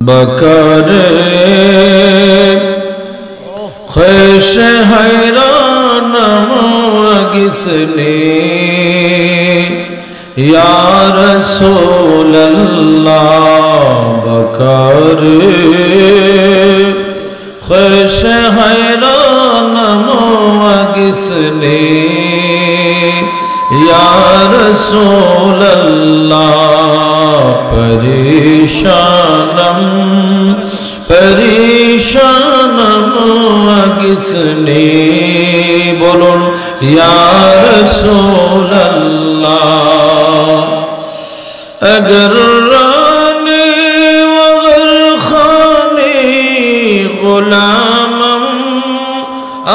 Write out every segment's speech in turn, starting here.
बकरे ख्वाहिश हैरान किसने या रसूल अल्लाह बकरे ख्वाहिश हैरान किसने या रसूल अल्लाह परेशानम किसने बोलूं या रसूल अल्लाह अगर रानी वगर खानी गुलामम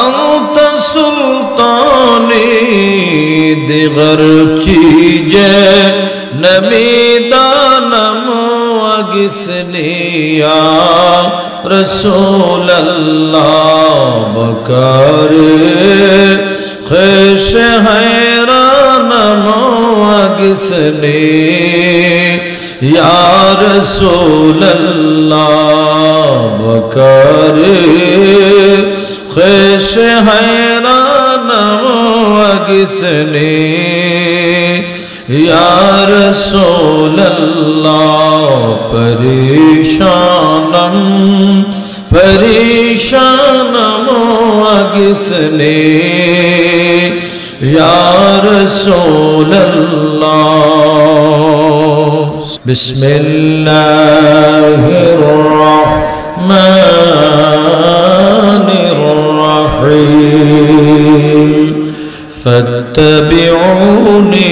अंत सुल्तानी दिगर चीजे नमीदानम अगिसनिया रसूल अल्लाह बकरे ख्वाहिश हैरानम अगिसने या रसूल अल्लाह बकरे ख्वाहिश हैरानम अगिसने या रसूल अल्लाह परेशानम किसने या रसूल अल्लाह बिस्मिल्लाहिर रहमानिर रहीम फत्तबिऊनी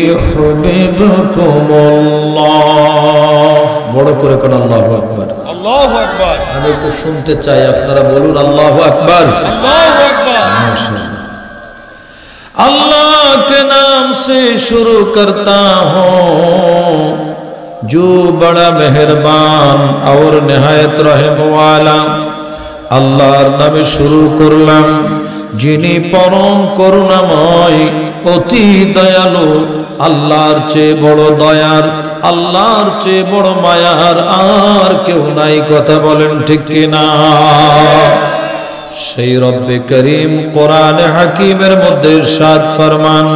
युहिब्बुकुमुल्लाह বড় করে কোন আল্লাহু আকবার আল্লাহু আকবার আমি একটু শুনতে চাই আপনারা বলুন আল্লাহু আকবার আল্লাহু আকবার মাশাআল্লাহ अल्लाह के नाम से शुरू करता हूँ जो बड़ा मेहरबान और निहायत रहम वाला अल्लाहर नामे शुरू करलाम जिनी परम करुणामय अति दयालु अल्लाहर चेये बड़ दयार अल्लाहर चेये बड़ मायार आर केउ नाई कथा बोलेन ठीक किना সেই রব্বে করিম কোরআনে হাকিমের মধ্যে ইরশাদ ফরমান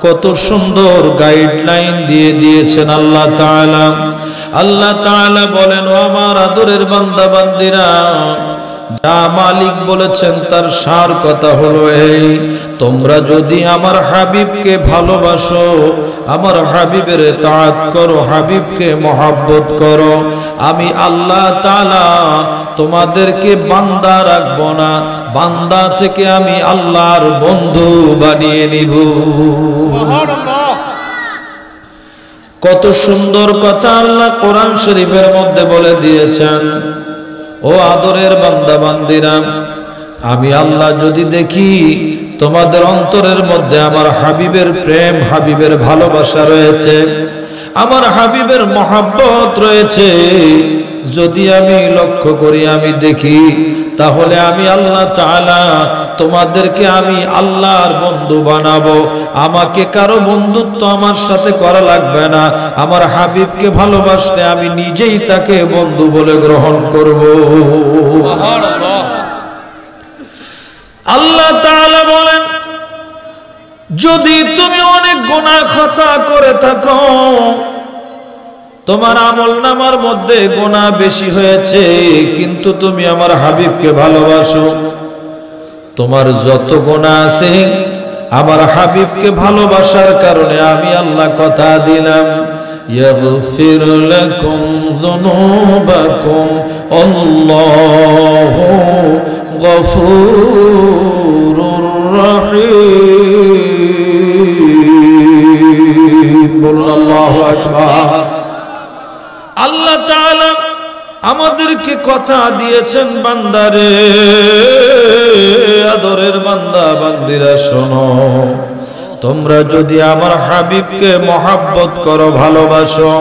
কত সুন্দর গাইডলাইন দিয়ে দিয়েছেন আল্লাহ তাআলা বলেন ও আমার আদরের বান্দা বান্দীরা যা মালিক বলেছেন তার সার কথা হলো এই তোমরা যদি আমার হাবিবকে ভালোবাসো আমার হাবিবের তাআত করো হাবিবকে মহব্বত করো আমি আল্লাহ তাআলা তোমাদেরকে বান্দা রাখবো না বান্দা থেকে আমি আল্লাহর বন্ধু বানিয়ে নিব সুবহানাল্লাহ কত সুন্দর কথা আল্লাহ কোরআন শরীফের মধ্যে বলে দিয়েছেন ও আদরের বান্দা বান্দীরা আমি আল্লাহ যদি দেখি তোমাদের অন্তরের মধ্যে আমার হাবিবের প্রেম হাবিবের ভালোবাসা রয়েছে আমার হাবিবের মহব্বত রয়েছে যদি আমি লক্ষ্য করি আমি দেখি তাহলে আমি আল্লাহ তাআলা তোমাদেরকে আমি আল্লাহর বন্ধু বানাবো আমাকে কারো বন্ধুত্ব আমার সাথে করা লাগবে না আমার হাবিবকে ভালোবাসলে আমি নিজেই তাকে বন্ধু বলে গ্রহণ করব সুবহানাল্লাহ আল্লাহ তাআলা বলেন যদি তুমি অনেক গুনাহ খাতা করে থাকো তোমার আমলনামার মধ্যে গুনাহ বেশি হয়েছে কিন্তু তুমি আমার হাবিবকে ভালোবাসো তোমার যত গুনাহ আছে আমার হাবিবকে ভালোবাসার কারণে আমি আল্লাহ কথা দিলাম ইয়াগফির লাকুম যুনুবাকুম আল্লাহু গফুরুর রহিম আল্লাহু আকবার আল্লাহ তাআলা আমাদেরকে কথা দিয়েছেন বান্দারে আদরের বান্দা বান্দিরা শোনো তোমরা যদি আমার হাবিবকে মহব্বত করো ভালোবাসো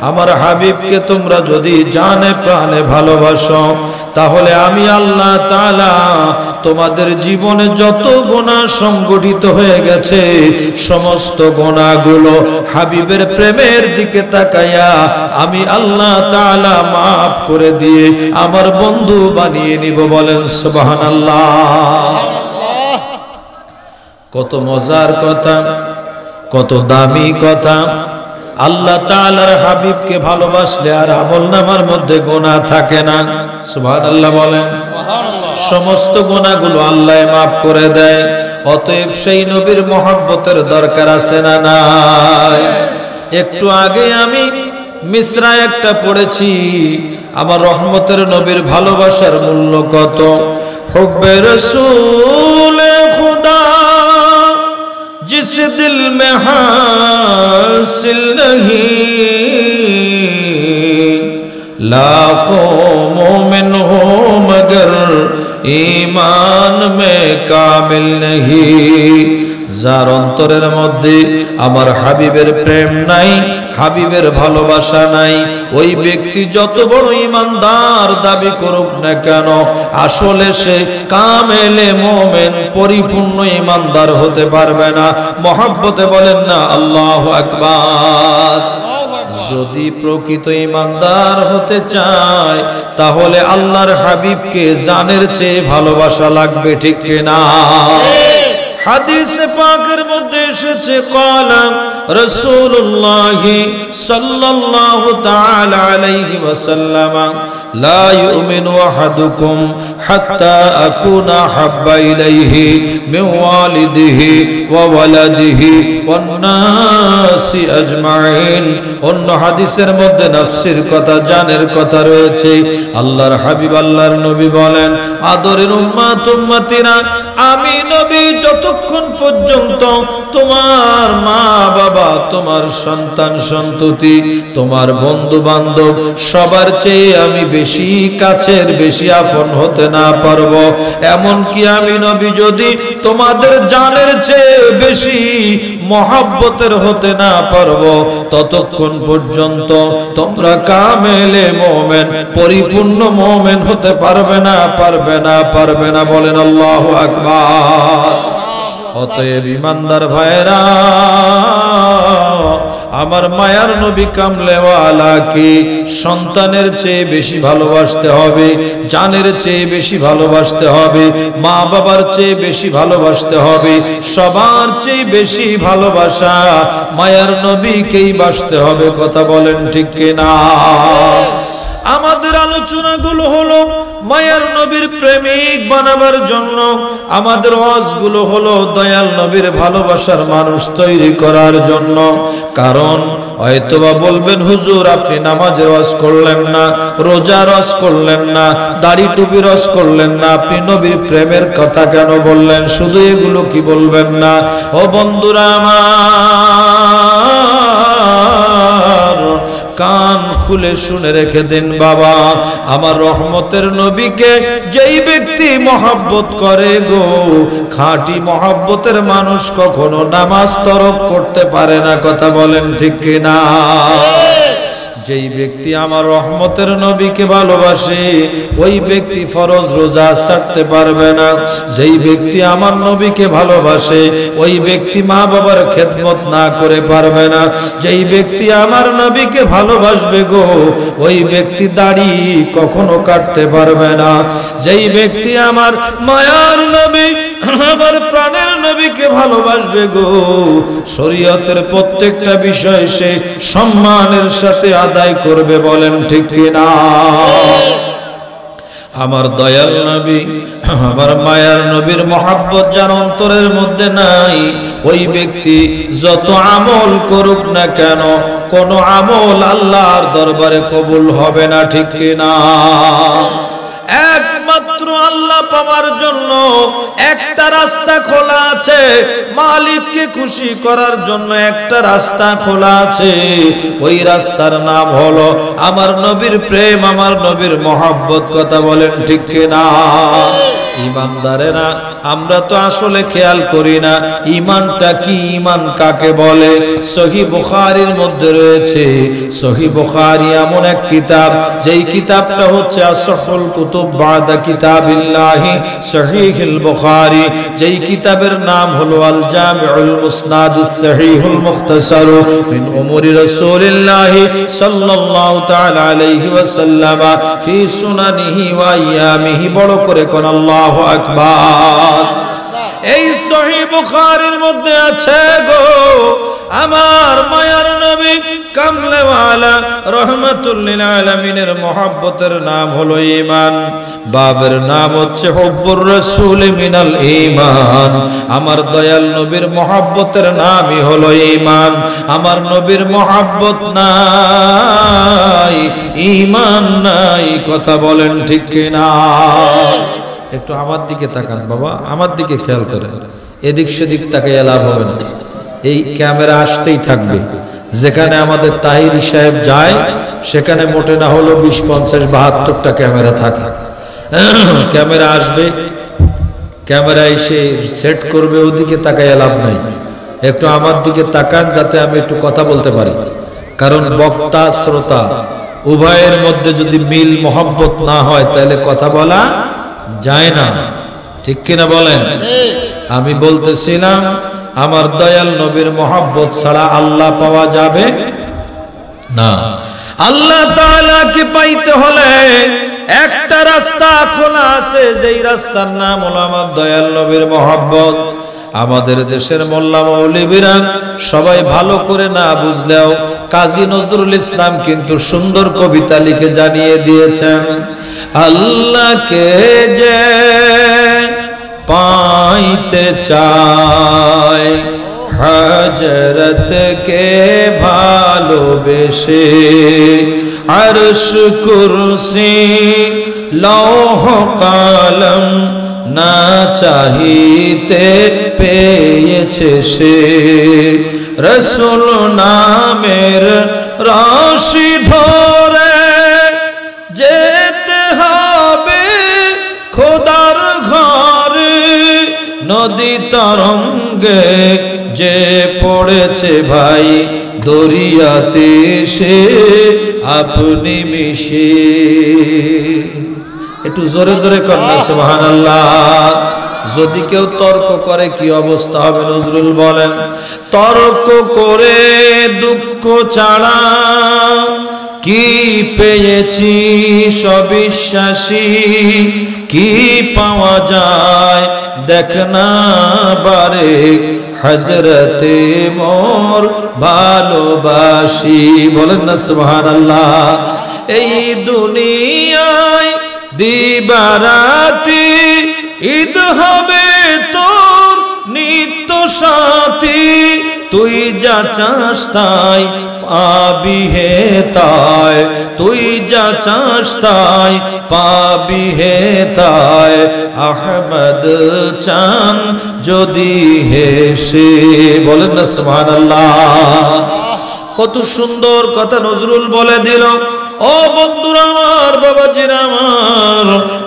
আমার হাবিবকে তোমরা যদি জানে প্রাণে ভালোবাসো তাহলে আমি আল্লাহ তাআলা তোমাদের জীবনে যত গুনাহ সংগঠিত হয়ে গেছে সমস্ত গুনাহগুলো হাবিবের প্রেমের দিকে তাকাইয়া আমি আল্লাহ তাআলা maaf করে দিয়ে আমার বন্ধু বানিয়ে নিব। বলেন সুবহানাল্লাহ। কত মজার কথা, কত দামি কথা। আল্লাহ তাআলার হাবিবকে ভালোবাসলে আর আমলনামার মধ্যে গুনাহ থাকে না। সুবহানাল্লাহ বলেন। সমস্ত গুনাহগুলো আল্লাহ maaf করে দেয়। অতএব সেই নবীর মহব্বতের দরকার আছে না নাই? একটু আগে আমি মিসরা একটা পড়েছি, আমার রহমতের নবীর ভালোবাসার মূল্য কত। হুব্বে রাসূল খুদা जिस दिल में हासिल नहीं लाखों मोमिन हो मगर ईमान में कामिल नहीं। যার অন্তরের মধ্যে আমার হাবিবের প্রেম নাই, হাবিবের ভালোবাসা নাই, ওই ব্যক্তি যত বড় ঈমানদার দাবি করুক না কেন আসলে সে কামেলে মুমিন পরিপূর্ণ ঈমানদার হতে পারবে না। মহব্বতে বলেন না আল্লাহু আকবার। যদি প্রকৃত ঈমানদার হতে চায় তাহলে আল্লাহর হাবিবকে জানের চেয়ে ভালোবাসা লাগবে, ঠিক কিনা? হাদিসে পাকের মধ্যে এসেছে ক্বালা রাসূলুল্লাহ সাল্লাল্লাহু তাআলা আলাইহি ওয়াসাল্লাম লা ইউমিনু আহাদুকুম হাত্তা আকুনা হাব্বা ইলাইহি মিন ওয়ালিদিহি ওয়া ওয়ালাদিহি ওয়ান নাসি আজমাইন। অন্য হাদিসের মধ্যে নফসের কথা, জানের কথা রয়েছে। আল্লাহর হাবিব আল্লাহর নবী বলেন, আদরের উম্মত উম্মতিরা, আমি নবী যতক্ষণ পর্যন্ত তোমার মা বাবা, তোমার সন্তান সন্ততি, তোমার বন্ধু বান্ধব সবার চেয়ে আমি বেশি কাছের, বেশি আপন হতে না পারবো, এমনকি আমি নবী যদি তোমাদের জানের চেয়ে বেশি মহব্বতের হতে না পারবো, ততক্ষণ পর্যন্ত তোমরা কামেলে মুমিন পরিপূর্ণ মুমিন হতে পারবে না, পারবে না, পারবে না। বলেন আল্লাহু আকবার। অতএব ঈমানদার ভাইরা, আমার মায়ার নবী কামলেওয়ালাকে সন্তানের চেয়ে বেশি ভালোবাসতে হবে, জানের চেয়ে বেশি ভালোবাসতে হবে, মা বাবার চেয়ে বেশি ভালোবাসতে হবে, সবার চেয়ে বেশি ভালোবাসা মায়ার নবীকেই বাসতে হবে। কথা বলেন ঠিক কিনা? আমাদের আলোচনাগুলো হলো মায়ার নবীর প্রেমিক বানাবার জন্য, আমাদের ওয়াজগুলো হলো দয়াল নবীর ভালোবাসার মানুষ তৈরি করার জন্য। কারণ হয়তোবা বলবেন, হুজুর আপনি নামাজের ওয়াজ করলেন না, রোজার ওয়াজ করলেন না, দাড়ি টুপির ওয়াজ করলেন না, আপনি নবীর প্রেমের কথা কেন বললেন? শুধু এগুলো কি বলবেন না? ও বন্ধুরা আমার, কান খুলে শুনে রেখে দিন বাবা, আমার রহমতের নবীকে যেই ব্যক্তি মহব্বত করে গো, খাঁটি মহব্বতের মানুষ কখনো নামাজ তরক করতে পারে না। কথা বলেন ঠিক কিনা? যেই ব্যক্তি আমার রহমতের নবীকে ভালোবাসে ওই ব্যক্তি ফরজ রোজা ছাড়তে পারবে না। যেই ব্যক্তি আমার নবীকে ভালোবাসে ওই ব্যক্তি মা বাবার খেদমত না করে পারবে না। যেই ব্যক্তি আমার নবীকে ভালোবাসবে গো, ওই ব্যক্তি দাড়ি কখনো কাটতে পারবে না। যেই ব্যক্তি আমার মায়ার নবী, আমার প্রাণের নবীকে ভালোবাসবে গো, শরীয়তের প্রত্যেকটা বিষয় সে সম্মানের সাথে আদায় করবে। বলেন ঠিক কিনা? আমার দয়াল নবী, আমার মায়ার নবীর মহব্বত যার অন্তরের মধ্যে নাই, ওই ব্যক্তি যত আমল করুক না কেন, কোন আমল আল্লাহর দরবারে কবুল হবে না। ঠিক কিনা? একমাত্র আল্লাহ পাওয়ার জন্য একটা রাস্তা খোলা আছে, মালিককে খুশি করার জন্য একটা রাস্তা খোলা আছে। ওই রাস্তার নাম হলো আমার নবীর প্রেম, আমার নবীর মহব্বত। কথা বলেন ঠিক কিনা? ইমানদারেরা আমরা তো আসলে খেয়াল করি না ঈমানটা কি, ঈমান কাকে বলে। সহিহ বুখারীর মধ্যে রয়েছে, সহিহ বুখারী এমন এক কিতাব যেই কিতাবটা হচ্ছে আসফুল কুতুব বাদা কিতাবিল্লাহি সহিহুল বুখারী, যেই কিতাবের নাম হলো আল জামিউল মুসনাদুস সহিহুল মুখতাসার মিন উমুরি রাসূলিল্লাহ সাল্লাল্লাহু তাআলা আলাইহি ওয়াসাল্লাম ফি সুনানিহি ওয়া আইয়ামিহি। বড় করে কোন আল্লাহু আকবার। এই সহিহ বুখারীর মধ্যে আছে গো আমার মায়ার নবী কামলেওয়ালা রহমাতুল লিল আলামিনের মহব্বতের নাম হলো ঈমান, বাবের নাম হচ্ছে হুব্বুর রাসূল মিনাল ঈমান। আমার দয়াল নবীর মহব্বতের নামই হলো ঈমান। আমার নবীর মহব্বত নাই, ঈমান নাই, কথা বলেন ঠিক কিনা? একটু আমার দিকে তাকান বাবা, আমার দিকে খেয়াল করেন, এদিক সেদিক তাকাইয়া লাভ হবে না। এই ক্যামেরা আসতেই থাকবে, যেখানে আমাদের তাহিরি সাহেব যায় সেখানে মোটে না হলো 20, 50, 72টা ক্যামেরা থাকে। ক্যামেরা আসবে, ক্যামেরা এসে সেট করবে, ওদিকে তাকাইয়া লাভ নাই। একটু আমার দিকে তাকান যাতে আমি একটু কথা বলতে পারি, কারণ বক্তা শ্রোতা উভয়ের মধ্যে যদি মিল মহব্বত না হয় তাহলে কথা বলা যায় না, ঠিক কিনা বলেন? আমি বলতেছিলাম আমার দয়াল নবীর মহব্বত ছাড়া আল্লাহ পাওয়া যাবে না। আল্লাহ তাআলাকে পাইতে হলে একটা রাস্তা খোলা আছে, যেই রাস্তার নাম হলো আমার দয়াল নবীর মহব্বত। আমাদের দেশের মোল্লা মৌলবীরা সবাই ভালো করে না বুঝলেও কাজী নজরুল ইসলাম কিন্তু সুন্দর কবিতা লিখে জানিয়ে দিয়েছেন, আল্লাহকে যে পাইতে চায় হযরত কে ভালোবেসে, আরশ কুরসি লৌহ কলম না চাহিতে পেয়েছে সে, রাসূল নামের রশি ধরে যেতে হবে খোদার ঘরে, নদী তরঙ্গে যে পড়েছে ভাই দরিয়াতে সে আপনি মিশে। একটু জোরে জোরে কন্যা সুবহানাল্লাহ। যদি কেউ তর্ক করে কি অবস্থা হবে নজরুল বলেন, তর্ক করে দুঃখ ছাড়া কি পেয়েছি সবিশ্বাসী, কি পাওয়া যায় দেখ না বারে হযরতে মোর ভালোবাসি। বলেন না সুবহানাল্লাহ। এই দুনিয়ায় দিবারাতি ঈদ হবে তোর নিত্য সাথী, তুই যা চাস তাই পাবি হে তাই, তুই যা চাস তাই পাবি হে তাই, আহমদ চান যদি হেসে। বলেন না সুবহানাল্লাহ। কত সুন্দর কথা নজরুল বলে দিল। ও বন্ধুরা আমার, বাবাজিরা আমার,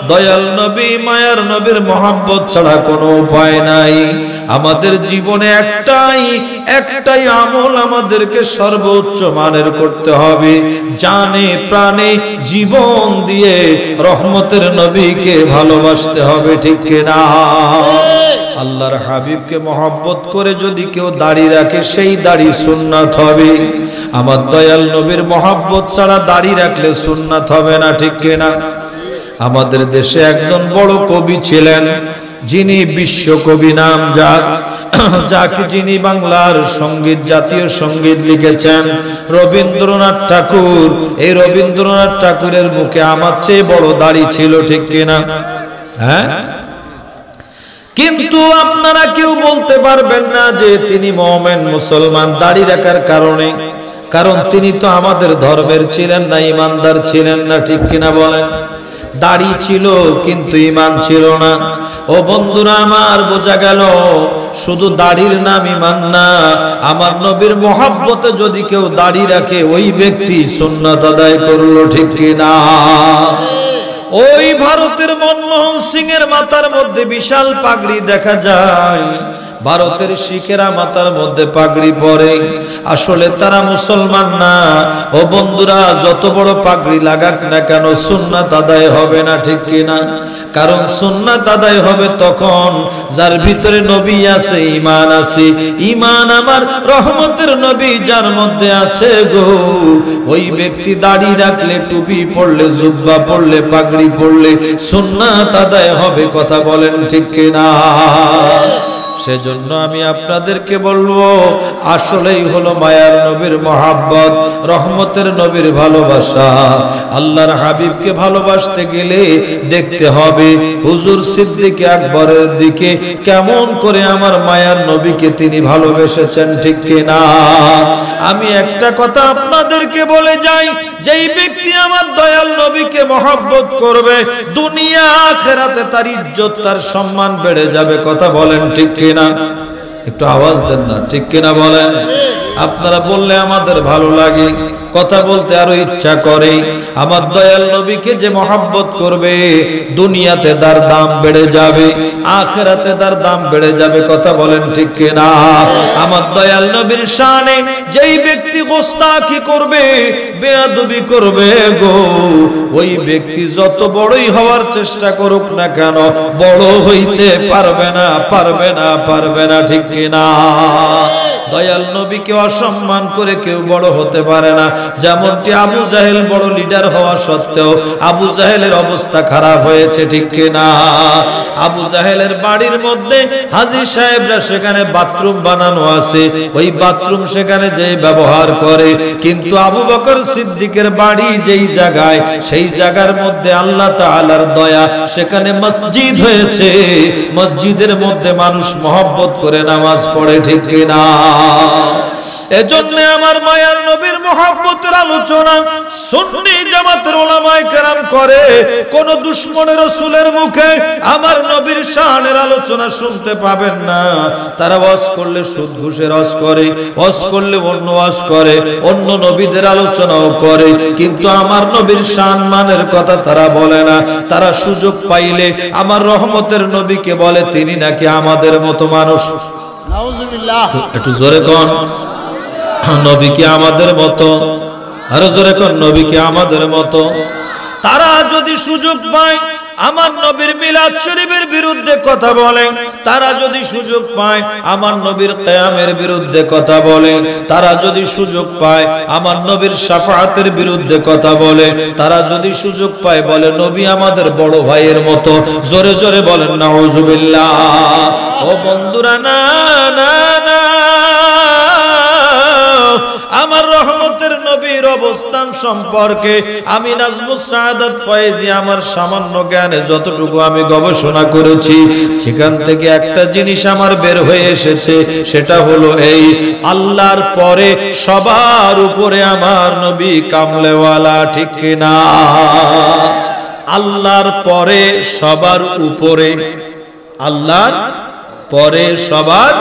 দয়াল নবী মায়ার নবীর মহব্বত ছাড়া কোনো উপায় নাই। আমাদের জীবনে একটাই আমল আমাদেরকে সর্বোচ্চ মানের করতে হবে, জানে প্রাণে জীবন দিয়ে রহমতের নবীকে ভালোবাসতে হবে, ঠিক কিনা? আল্লাহর হাবিবকে মহব্বত করে যদি কেউ দাড়ি রাখে সেই দাড়ি সুন্নাত হবে। আমার দয়াল নবীর মহব্বত ছাড়া দাড়ি রাখলে সুন্নাত হবে না, ঠিক কিনা? আমাদের দেশে একজন বড় কবি ছিলেন, যিনি বিশ্বকবি নাম যাকে যিনি বাংলার সঙ্গীত, জাতীয় সঙ্গীত লিখেছেন রবীন্দ্রনাথ ঠাকুর। এই রবীন্দ্রনাথ ঠাকুরের মুখে আমার চেয়ে বড় দাড়ি ছিল, ঠিক কিনা? হ্যাঁ, কিন্তু আপনারা কেউ বলতে পারবেন না যে তিনি মুমিন মুসলমান দাড়ি রাখার কারণে, কারণ তিনি তো আমাদের ধর্মের ছিলেন না, ইমানদার ছিলেন না, ঠিক কিনা বলেন? দাড়ি ছিল কিন্তু ঈমান ছিল না। ও বন্ধুরা আমার, বোঝা গেল শুধু দাড়ির নাম ঈমান না, আমার নবীর মহব্বতে যদি কেউ দাড়ি রাখে ওই ব্যক্তি সুন্নাত আদায় করলো, ঠিক কিনা? ও ওই ভারতের মনমোহন সিং এর মাথার মধ্যে বিশাল পাগড়ি দেখা যায়, ভারতের শিখেরা মাথার মধ্যে পাগড়ি পরে, আসলে তারা মুসলমান না। ও বন্ধুরা, যত বড় পাগড়ি লাগাক না কেন সুন্নাত আদায় হবে না, ঠিক কিনা? কারণ সুন্নাত আদায় হবে তখন যার ভিতরে নবী আছে, ঈমান আছে। ঈমান আমার রহমতের নবী যার মধ্যে আছে গো, ওই ব্যক্তি দাড়ি রাখলে, টুপি পরলে, জুব্বা পরলে, পাগড়ি পরলে সুন্নাত আদায় হবে। কথা বলেন ঠিক কিনা? সেজন্য আমি আপনাদেরকে বলবো, আসলেই হলো মায়ার নবীর মহাব্বত, রহমতের নবীর ভালোবাসা। আল্লাহর হাবিবকে ভালোবাসতে গেলে দেখতে হবে হুজুর সিদ্দিক আকবরের দিকে কেমন করে আমার মায়ার নবীকে তিনি ভালোবেসেছেন, ঠিক কিনা? আমি একটা কথা আপনাদেরকে বলে যাই, যেই ব্যক্তি আমার দয়াল নবীকে মহব্বত করবে, দুনিয়া আখিরাতে তার ইজ্জত, তার সম্মান বেড়ে যাবে। কথা বলেন ঠিক কিনা? একটু আওয়াজ দেন না, ঠিক কিনা বলেন? আপনারা বললে আমাদের ভালো লাগে, কথা বলতে আরো ইচ্ছা করে। আমার দয়াল নবীকে যে মহব্বত করবে, দুনিয়াতে তার দাম বেড়ে যাবে, আখিরাতে তার দাম বেড়ে যাবে। কথা বলেন ঠিক কিনা? আমার দয়াল নবীর শানে যেই ব্যক্তি গোস্তাখি করবে, বেয়াদবি করবে গো, ওই ব্যক্তি যত বড়ই হওয়ার চেষ্টা করুক না কেন, বড় হইতে পারবে না, পারবে না, পারবে না, ঠিক কিনা? দয়াল নবীকে অসম্মান করে কেউ বড় হতে পারে না। যেমনটি আবু জাহেল বড় লিডার হওয়া সত্ত্বেও আবু জাহেলের অবস্থা খারাপ হয়েছে, ঠিক কিনা? আবু জাহেলের বাড়ির মধ্যে হাজী সাহেবরা সেখানে বাথরুম বানানো আছে, ওই বাথরুম সেখানে যে ব্যবহার করে। কিন্তু আবু বকর সিদ্দিকের বাড়ি যেই জায়গায়, সেই জায়গার মধ্যে আল্লাহ তাআলার দয়া, সেখানে মসজিদ হয়েছে, মসজিদের মধ্যে মানুষ মহব্বত করে নামাজ পড়ে, ঠিক কিনা? এজন্য আমার মায়ার নবীর মহব্বতের আলোচনা সুন্নি জামাতের উলামায়ে কেরাম করে। কোন দুশমনের রাসূলের মুখে আমার নবীর শানের আলোচনা শুনতে পাবেন না। তারা ওয়াজ করলে সুদ ঘুষের ওয়াজ করে, ওয়াজ করলে অন্য ওয়াজ করে, অন্য নবীদের আলোচনাও করে, কিন্তু আমার নবীর শান মানের কথা তারা বলে না। তারা সুযোগ পাইলে আমার রহমতের নবীকে বলে তিনি নাকি আমাদের মতো মানুষ। নাউজুবিল্লাহ, একটু জোরে কোন নবী কি আমাদের মতো? আরো জোরে কোন নবী কি আমাদের মতো? তারা যদি সুযোগ পায় আমার নবীর মিলাদ শরীফের বিরুদ্ধে কথা বলে, তারা যদি সুযোগ পায় আমার নবীর কিয়ামের বিরুদ্ধে কথা বলে, তারা যদি সুযোগ পায় আমার নবীর শাফাআতের বিরুদ্ধে কথা বলে, তারা যদি সুযোগ পায় বলে নবী আমাদের বড় ভাইয়ের মতো। জোরে জোরে বলেন নাউজুবিল্লাহ। ও বন্ধুরা, না না না, আমার রহমতের নবীর অবস্থান সম্পর্কে আমি নাজমুস সাআদাত ফয়েজী আমার সামান্য জ্ঞানে যতটুকু আমি গবেষণা করেছি, সেখান থেকে একটা জিনিস আমার বের হয়ে এসেছে, সেটা হলো এই, আল্লাহর পরে সবার উপরে আমার নবী কামলেওয়ালা, ঠিক কিনা? আল্লাহর পরে সবার উপরে, আল্লাহর পরে সবার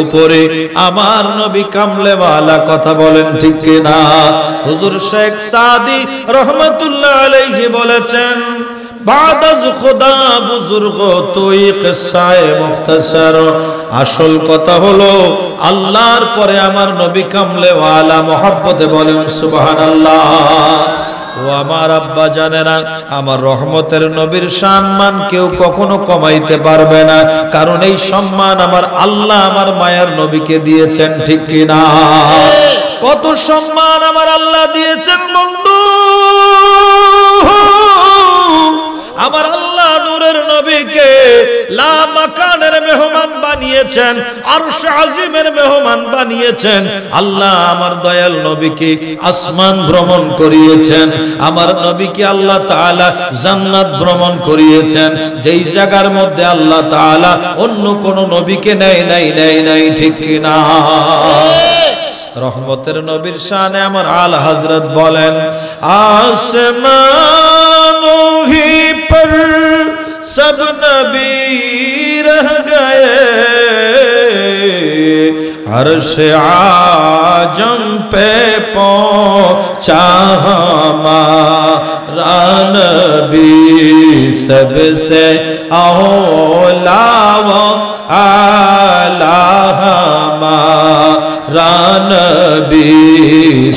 উপরে আমার নবী কামলেওয়ালা। কথা বলেন ঠিক কিনা? হুজুর শেখ সাদি রহমাতুল্লাহ আলাইহি বলেছেন, বাদাজ খুদা বুজুর্গ তুই কিসায়ে মুখতাসার। আসল কথা হলো আল্লাহর পরে আমার নবী কামলেওয়ালা। মহব্বতে বলেন সুবহানাল্লাহ। ও আমার আব্বা জানেরা, আমার রহমতের নবীর সম্মান কেউ কখনো কমাইতে পারবে না, কারণ এই সম্মান আমার আল্লাহ আমার মায়ার নবীকে দিয়েছেন, ঠিক কিনা? কত সম্মান আমার আল্লাহ দিয়েছেন বন্ধু। আমার আল্লাহ নূরের নবীকে লা মাকানের মেহমান বানিয়েছেন, আরশ আজিমের মেহমান বানিয়েছেন। আল্লাহ আমার দয়াল নবীকে আসমান ভ্রমণ করিয়েছেন, আমার নবীকে আল্লাহ তাআলা জান্নাত ভ্রমণ করিয়েছেন, যেই জায়গার মধ্যে আল্লাহ তাআলা অন্য কোন নবীকে নেয় নাই, ঠিক কিনা? রহমতের নবীর শানে আমার আলা হযরত বলেন, আসমানো হি पर सब नबी रह गए, अर्श आजम पे पहुंचा हमारा नबी सबसे औला व आला हमारा नबी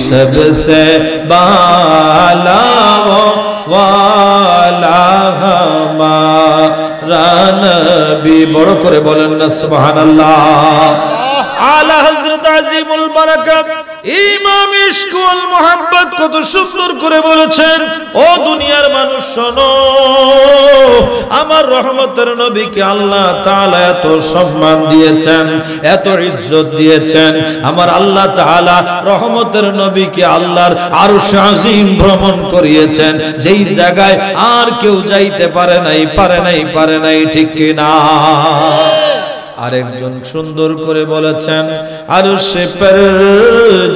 सबसे बाला व वाला हमारा नबी। बड़ो करे बोलें ना सुबहानल्लाह। आला हजरत আজিমুল বারাকাত ইমাম ইশক ওয়াল মুহাব্বত কত সুন্দর করে বলেছেন, ও দুনিয়ার মানুষ শোনো, আমার রহমতের নবীকে আল্লাহ তাআলা এত সম্মান দিয়েছেন, এত ইজ্জত দিয়েছেন। আমার আল্লাহ তাআলা রহমতের নবীকে আল্লাহর আরশ আজিম ভ্রমণ করিয়েছেন, যেই জায়গায় আর কেউ যাইতে পারে নাই, ঠিক কি না? আরেকজন সুন্দর করে বলেছেন, আরশে পর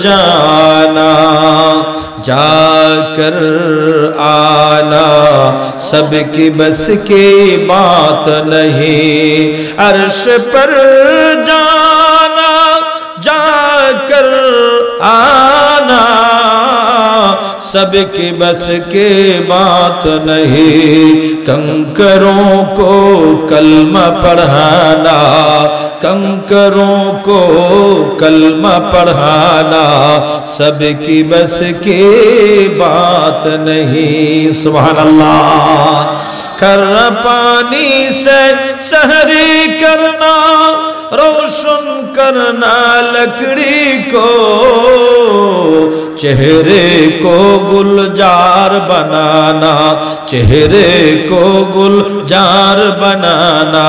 জানা जाकर आना सबकी बस की बात नहीं, अर्श पर जाना जाकर आना सबकी बस की बात नहीं, कंकरों को कलमा पढ़ाना, कंकरों को कलमा पढ़ाना सबकी बस की बात नहीं। सुभान अल्लाह। खर्रा पानी से सहरी करना, रोशन करना लकड़ी को, चेहरे को गुलजार बनाना, चेहरे को गुलजार बनाना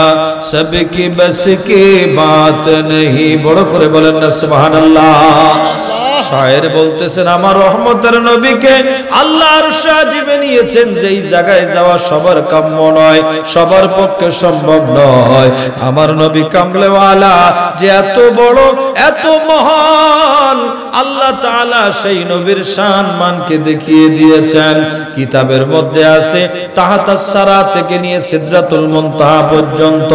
सबकी बस की बात नहीं। बड़ो करे बोलें ना सुभान अल्लाह। शायर बोलतेছেন, আমার রহমতের নবীকে আল্লাহ আরশে আজিমে নিয়েছেন, যেই জায়গায় যাওয়া সবার কাম্য নয়, সবার পক্ষে সম্ভব নয়। আমার নবী কামলেওয়ালা যে এত বড়, এত মহান, আল্লাহ তাআলা সেই নবীর শান মানকে দেখিয়ে দিয়েছেন। কিতাবের মধ্যে আছে তাহাতাস সারা থেকে নিয়ে সিদরাতুল মুনতাহা পর্যন্ত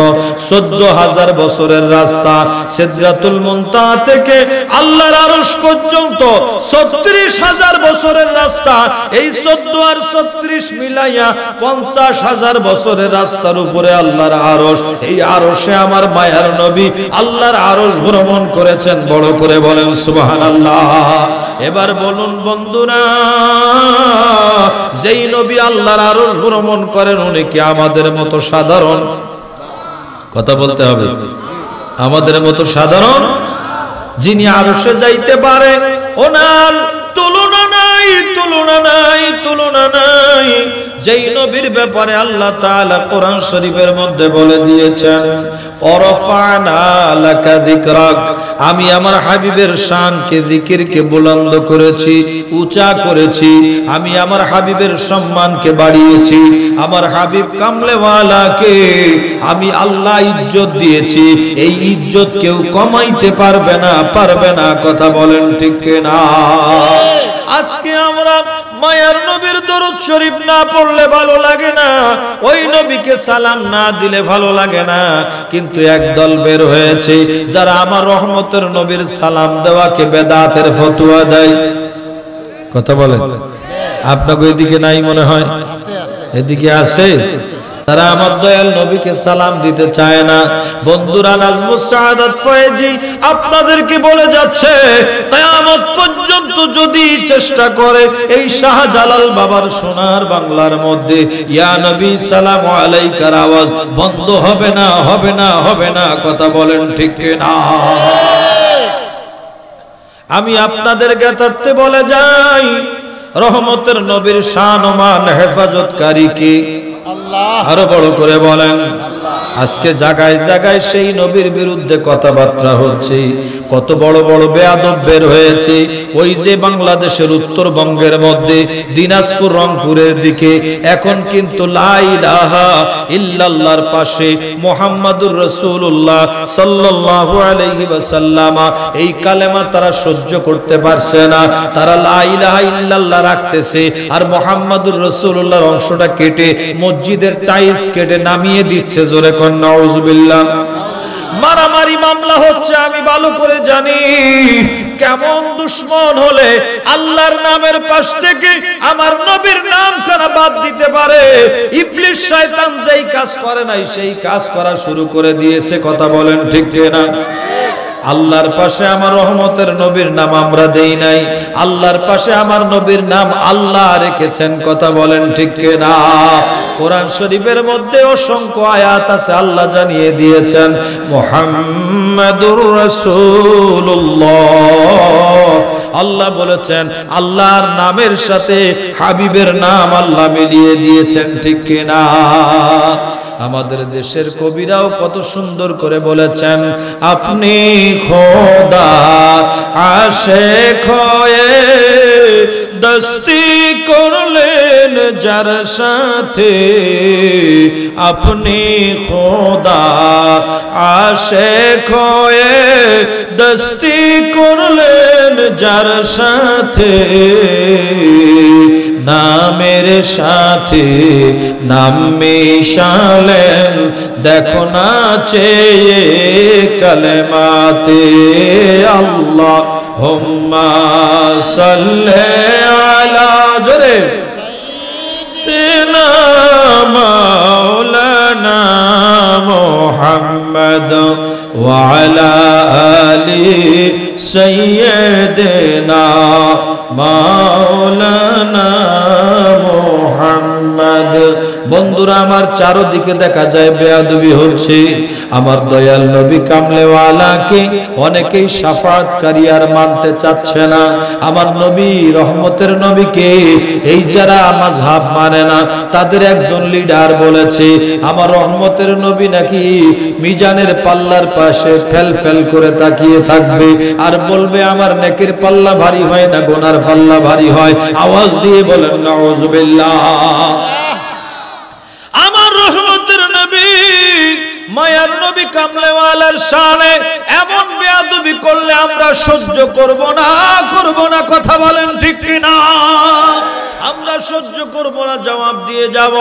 14000 বছরের রাস্তা, সিদরাতুল মুনতাহা থেকে আল্লাহর আরশ পর্যন্ত 36000 বছরের রাস্তা। এই 14 আর 36 মিলাইয়া 50000 বছরের রাস্তার উপরে আল্লাহর আরশ। এই আরশে আমার মায়ার নবী আল্লাহর আরশ ভ্রমণ করেছেন। বড় করে বলেন সুবহানাল্লাহ। এবার বলুন বন্ধুরা, যেই নবী আল্লাহর আরশ ভ্রমণ করেন উনি কি আমাদের মতো সাধারণ? কথা বলতে হবে, আমাদের মতো সাধারণ? যিনি আরশে যাইতে পারে ওনার তুলনা নাই, তুলনা নাই, তুলনা নাই। যেই নবীর ব্যাপারে আল্লাহ তাআলা কোরআন শরীফের মধ্যে বলে দিয়েছেন, ওয়ারফা'না লাকা যিকরাক, আমি আমার হাবিবের শানকে, জিকিরকে বুলন্দ করেছি, উঁচা করেছি। আমি আমার হাবিবের সম্মানকে বাড়িয়েছি। আমার হাবিব কামলেওয়ালাকে আমি আল্লাহ ইজ্জত দিয়েছি। এই ইজ্জত কেউ কমাইতে পারবে না, পারবে না। কথা বলেন ঠিক কিনা? আজকে আমরা মায়ার নবীর দরুদ শরীফ না পড়লে ভালো লাগে না, ওই নবীকে সালাম না দিলে ভালো লাগে না। কিন্তু একদল বের হয়েছে যারা আমার রহমতের নবীর সালাম দেওয়াকে বেদাতের ফতোয়া দেয়। কথা বলেন, আপনাকে এদিকে নাই মনে হয়? এদিকে আছে। তারা আমার দয়াল নবীকে সালাম দিতে চায় না। বন্ধুরা, নাজমুস সাআদাত ফয়েজি আপনাদেরকে বলে যাচ্ছে, কিয়ামত পর্যন্ত যদি চেষ্টা করে এই শাহজালাল বাবার সোনার বাংলার মধ্যে ইয়া নবী সালামু আলাইকার আওয়াজ বন্ধ হবে না, হবে না, হবে না। কথা বলেন ঠিক কিনা? আমি আপনাদের জ্ঞাতার্থে বলে যাই, রহমতের নবীর শান ও মান হেফাজতকারী কে? আল্লাহ। আরো বড় করে বলেন। আজকে জায়গায় জায়গায় সেই নবীর বিরুদ্ধে কথাবার্তা হচ্ছে। কত বড় বড় বেয়াদব বের হয়েছে। ওই যে বাংলাদেশের উত্তরবঙ্গের মধ্যে দিনাজপুর, রংপুরের দিকে এখন কিন্তু লা ইলাহা ইল্লাল্লাহর পাশে মুহাম্মাদুর রাসূলুল্লাহ সাল্লাল্লাহু আলাইহি ওয়াসাল্লাম এই কালেমা তারা সহ্য করতে পারছে না। তারা লা ইলাহা ইল্লাল্লাহ রাখতেছে আর মুহাম্মাদুর রাসূলুল্লাহর অংশটা কেটে মসজিদের টাইলস কেটে নামিয়ে দিচ্ছে। জোরে কোন নাউজুবিল্লাহ। মারামারি মামলা হচ্ছে আমি ভালো করে জানি। কেমন দুশ্মন হলে আল্লাহর নামের পাশ থেকে আমার নবীর নামখানা বাদ দিতে পারে? ইবলিস শয়তান যেই কাজ করে নাই সেই কাজ করা শুরু করে দিয়েছে। কথা বলেন ঠিক কিনা? আল্লাহর পাশে আমার রহমতের নবীর নাম আমরা দেই নাই, আল্লাহর পাশে আমার নবীর নাম আল্লাহ রেখেছেন। কথা বলেন ঠিক কিনা? কোরআন শরীফের মধ্যে অসংখ্য আয়াত আছে, আল্লাহ জানিয়ে দিয়েছেন মুহাম্মাদুর রাসূলুল্লাহ। আল্লাহ বলেছেন আল্লাহর নামের সাথে হাবিবের নাম আল্লাহ মিলিয়ে দিয়েছেন। ঠিক কিনা? আমাদের দেশের কবিরাও কত সুন্দর করে বলেছেন, আপনি খোদা আশিক হয়ে দস্তি করলেন যার সাথে, আপনি খোদা আশিক হয়ে দস্তি করলেন যার সাথে, নামের সাথে নাম মিশালেন দেখো না চেয়ে কালেমাতে। আল্লাহুম্মা সাল্লি আলা জোরে সাইয়্যিদিনা মাওলানা মুহাম্মদ ওয়া আলা আলি সাইয়্যিদিনা মাওলানা মুহাম্মদ। বন্ধুরা আমার, চারদিকে দেখা যায় বেয়াদবি হচ্ছে। আমার দয়াল নবী কামলেওয়ালাকে অনেকেই শাফাআতকারী আর মানতে চাচ্ছে না। আমার নবী রহমতের নবীকে এই যারা মাযহাব মানে না তাদের একজন লিডার বলেছে আমার রহমতের নবী নাকি মিজানের পাল্লার পাশে ফেল ফেল করে তাকিয়ে থাকবে আর বলবে আমার নেকির পাল্লা ভারী হয় না গুনার পাল্লা ভারী হয়। আওয়াজ দিয়ে বলেন নাউযুবিল্লাহ। আমার রহমতের নবী মায়ার নবী কামলেওয়ালার শানে এমন বেয়াদবি করলে আমরা সহ্য করব না। কথা বলেন ঠিক কিনা? আমরা সহ্য করব না, জবাব দিয়ে যাব।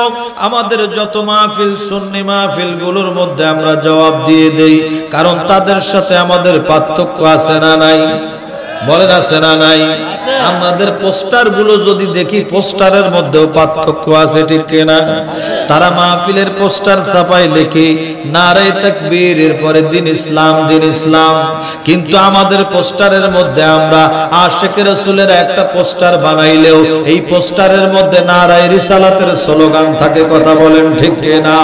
আমাদের যত মাহফিল সুন্নি মাহফিল গুলোর মধ্যে আমরা জবাব দিয়ে দেই, কারণ তাদের সাথে আমাদের পার্থক্য আছে না নাই? বলেন আছে না নাই? আমাদের পোস্টার গুলো যদি দেখি পোস্টারের মধ্যেও পার্থক্য আছে, ঠিক কিনা? তারা মাহফিলের পোস্টার ছাপাই লেখে নারে তাকবীর, এরপরে দিন ইসলাম দিন ইসলাম, কিন্তু আমাদের পোস্টারের মধ্যে আমরা আশিকে রাসূলের একটা পোস্টার বানাইলেও এই পোস্টারের মধ্যে নারে রিসালাতের স্লোগান থাকে। কথা বলেন ঠিক কিনা?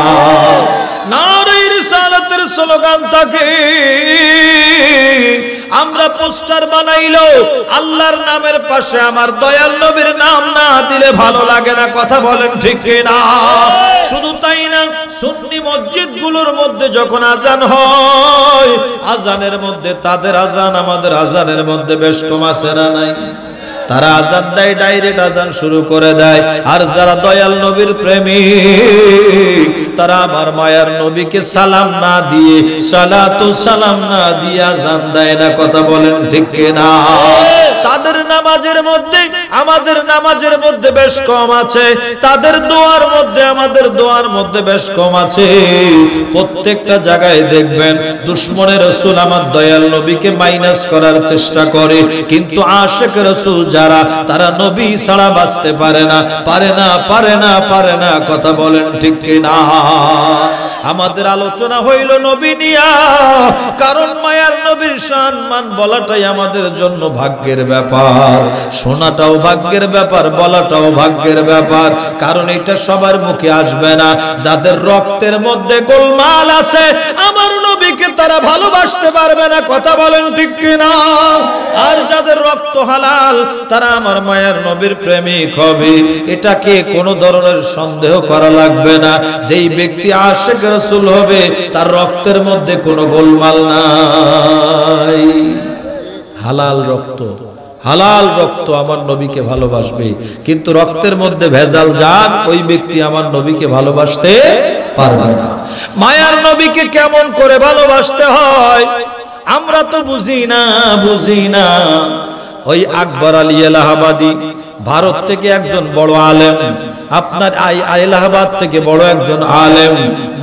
নারে রিসালাতের স্লোগান থাকে। আমরা পোস্টার বানাইলো আল্লাহর নামের পাশে আমার দয়াল নবীর নাম না দিলে ভালো লাগে না। কথা বলেন ঠিক কিনা? শুধু তাই না, সুন্নি মসজিদগুলোর মধ্যে যখন আজান হয় আজানের মধ্যে তাদের আজান আমাদের আজানের মধ্যে বেশ কম আছে না নাই? তারা আজান দেয় ডাইরেক্ট আজান শুরু করে দেয়। আর যারা দয়াল নবীর প্রেমিক তারা আমার মায়ার নবীকে সালাম না দিয়ে সালাতু সালাম না দিয়ে আজান দেয় না। কথা বলেন ঠিক কিনা? তাদের নামাজের মধ্যে আমাদের নামাজের মধ্যে বেশ কম আছে, তাদের দোয়ার মধ্যে আমাদের দোয়ার মধ্যে বেশ কম আছে। প্রত্যেকটা জায়গায় দেখবেন দুশমনের রাসূল আমার দয়াল নবীকে মাইনাস করার চেষ্টা করে, কিন্তু আশিক রাসূল যারা তারা নবী ছাড়া বাঁচতে পারে না। কথা বলেন ঠিক কিনা? আমাদের আলোচনা হইল নবী নিয়া, কারণ মায়ার নবীর সম্মান বলাটাই আমাদের জন্য ভাগ্যের ব্যাপার, শোনাটাও ভাগ্যের ব্যাপার, বলাটাও ভাগ্যের ব্যাপার। কারণ এটা সবার মুখে আসবে না। যাদের রক্তের মধ্যে গোলমাল আছে আমার নবীকে তারা ভালোবাসতে পারবে না। কথা বলেন ঠিক কিনা? আর যাদের রক্ত হালাল তারা আমার মায়ার নবীর প্রেমিক হবে, এটাকে কোনো ধরনের সন্দেহ করা লাগবে না। যেই ব্যক্তি আশিক রাসূল হবে তার রক্তের মধ্যে কোনো গোলমাল নাই। হালাল রক্ত আমার নবীকে ভালোবাসবে, কিন্তু রক্তের মধ্যে ভেজাল যান ওই ব্যক্তি আমার নবীকে ভালোবাসতে পারবে না। মায়ার নবীকে কেমন করে ভালোবাসতে হয় আমরা তো বুঝি না। ওই আকবর আলী এলাহাবাদী ভারত থেকে একজন বড় আলেম আপনার এলাহাবাদ থেকে বড় একজন আলেম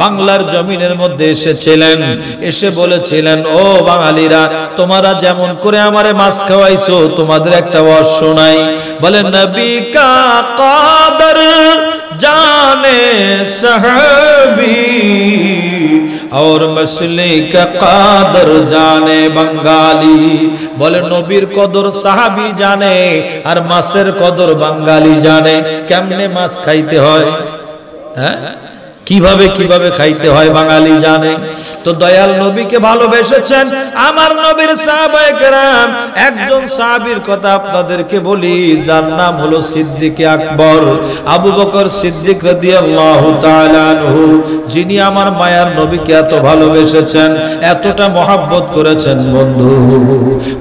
বাংলার জমিনের মধ্যে এসেছিলেন, এসে বলেছিলেন, ও বাঙালিরা, তোমরা যেমন করে আমারে মাছ খাওয়াইছো, তোমাদের একটা ওয়াজ শোনাই। বলেন, নবী কা কাদর জানে সাহাবী और मछली का कादर जाने बंगाली। बोले नबीर कदर साहाबी जाने और मासेर कदर बंगाली जाने। केमने मास खाइते হয়, হ্যাঁ, কিভাবে কিভাবে খাইতে হয় বাঙালি জানে। তো দয়াল নবীকে ভালোবেসেছেন আমার নবীর সাহাবায়ে কেরাম। একজন সাহাবীর কথা আপনাদেরকে বলি, যার নাম হলো সিদ্দিক আকবর, আবু বকর সিদ্দিক রাদিয়াল্লাহু তাআলা আনহু, যিনি আমার মায়ার নবীকে এত ভালোবেসেছেন, এতটা মহব্বত করেছেন। বন্ধু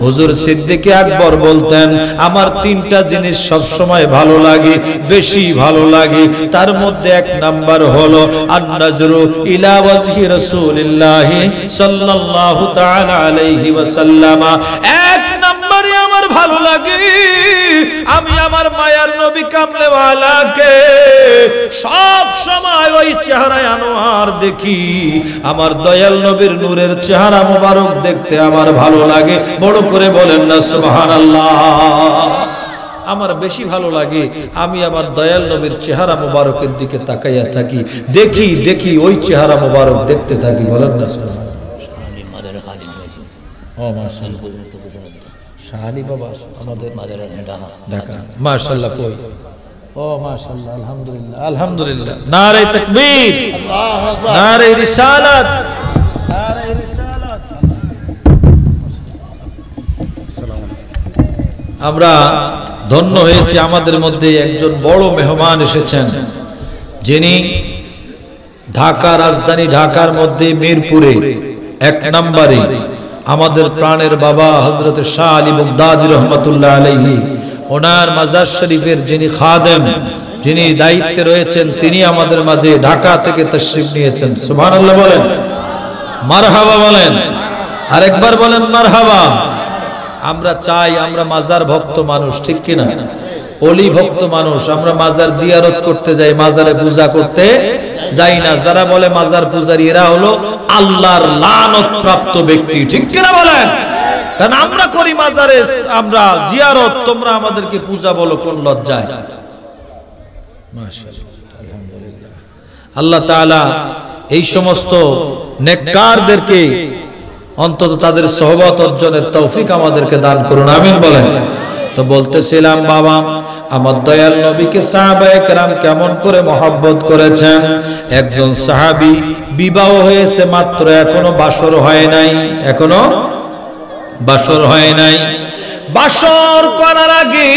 হুজুর সিদ্দিক আকবর বলতেন, আমার তিনটা জিনিস সব সময় ভালো লাগে, বেশি ভালো লাগে। তার মধ্যে এক নাম্বার হলো আন-নাজরু ইলা ওয়াজহি রাসূলিল্লাহি সাল্লাল্লাহু তাআলা আলাইহি ওয়াসাল্লাম। এক নম্বরে আমার ভালো লাগে আমি আমার মায়ার নবী কামলেওয়ালাকে সব সময় ওই চেহারায় আনোয়ার দেখি। আমার দয়াল নবীর নূরের চেহারা মোবারক দেখতে আমার ভালো লাগে। বড় করে বলেন না সুবহানাল্লাহ। আমার বেশি ভালো লাগে আমি আমার দয়াল নবীর চেহারা মোবারকের দিকে তাকাইয়া থাকি, দেখি দেখি ওই চেহারা মোবারক দেখতে থাকি। বলেন না শাহালি বাবা আমাদের ঢাকা, মাশাআল্লাহ। কই? ও মাশাআল্লাহ, আলহামদুলিল্লাহ, আলহামদুলিল্লাহ। নারে তাকবীর, আল্লাহু আকবার, নারে রিসালাত, নারে রিসালাত। আমরা ধন্য হয়েছে আমাদের মধ্যে একজন বড় মেহমান এসেছেন, যিনি ঢাকা, রাজধানী ঢাকার মধ্যে মিরপুরে এক নম্বরে আমাদের প্রাণের বাবা হযরত শাহ আলী বাগদাদী রহমাতুল্লাহ আলাইহি, ওনার মাজার শরীফের যিনি খাদেম, যিনি দায়িত্বে রয়েছেন, তিনি আমাদের মাঝে ঢাকা থেকে তাশরীফ নিয়েছেন। সুবহানাল্লাহ বলেন, মারহাবা বলেন, আরেকবার বলেন মারহাবা। আমরা চাই, আমরা মাজার ভক্ত মানুষ, ঠিক কিনা? অলি ভক্ত মানুষ। আমরা মাজার জিয়ারত করতে যাই, মাজারে পূজা করতে যাই না। যারা বলে মাজার পূজারী, এরা হলো আল্লাহর লানত প্রাপ্ত ব্যক্তি, ঠিক কিনা বলেন? কারণ আমরা করি মাজারে আমরা জিয়ারত, তোমরা আমাদেরকে পূজা বলো কোন লজ্জায়? মাশাআল্লাহ, আলহামদুলিল্লাহ। আল্লাহ তাআলা এই সমস্ত নেককারদেরকে অন্তত তাদের সোহবত অর্জনের তৌফিক আমাদেরকে দান করুন, আমিন বলেন। তো বলতেছিলাম বাবা, আমার দয়াল নবীকে সাহাবায়ে কেরাম কেমন করে মহব্বত করেছেন। একজন সাহাবী বিবাহ হয়েছে মাত্র, এখনো বাসর হয় নাই, এখনো বাসর হয় নাই। বাসর করার আগে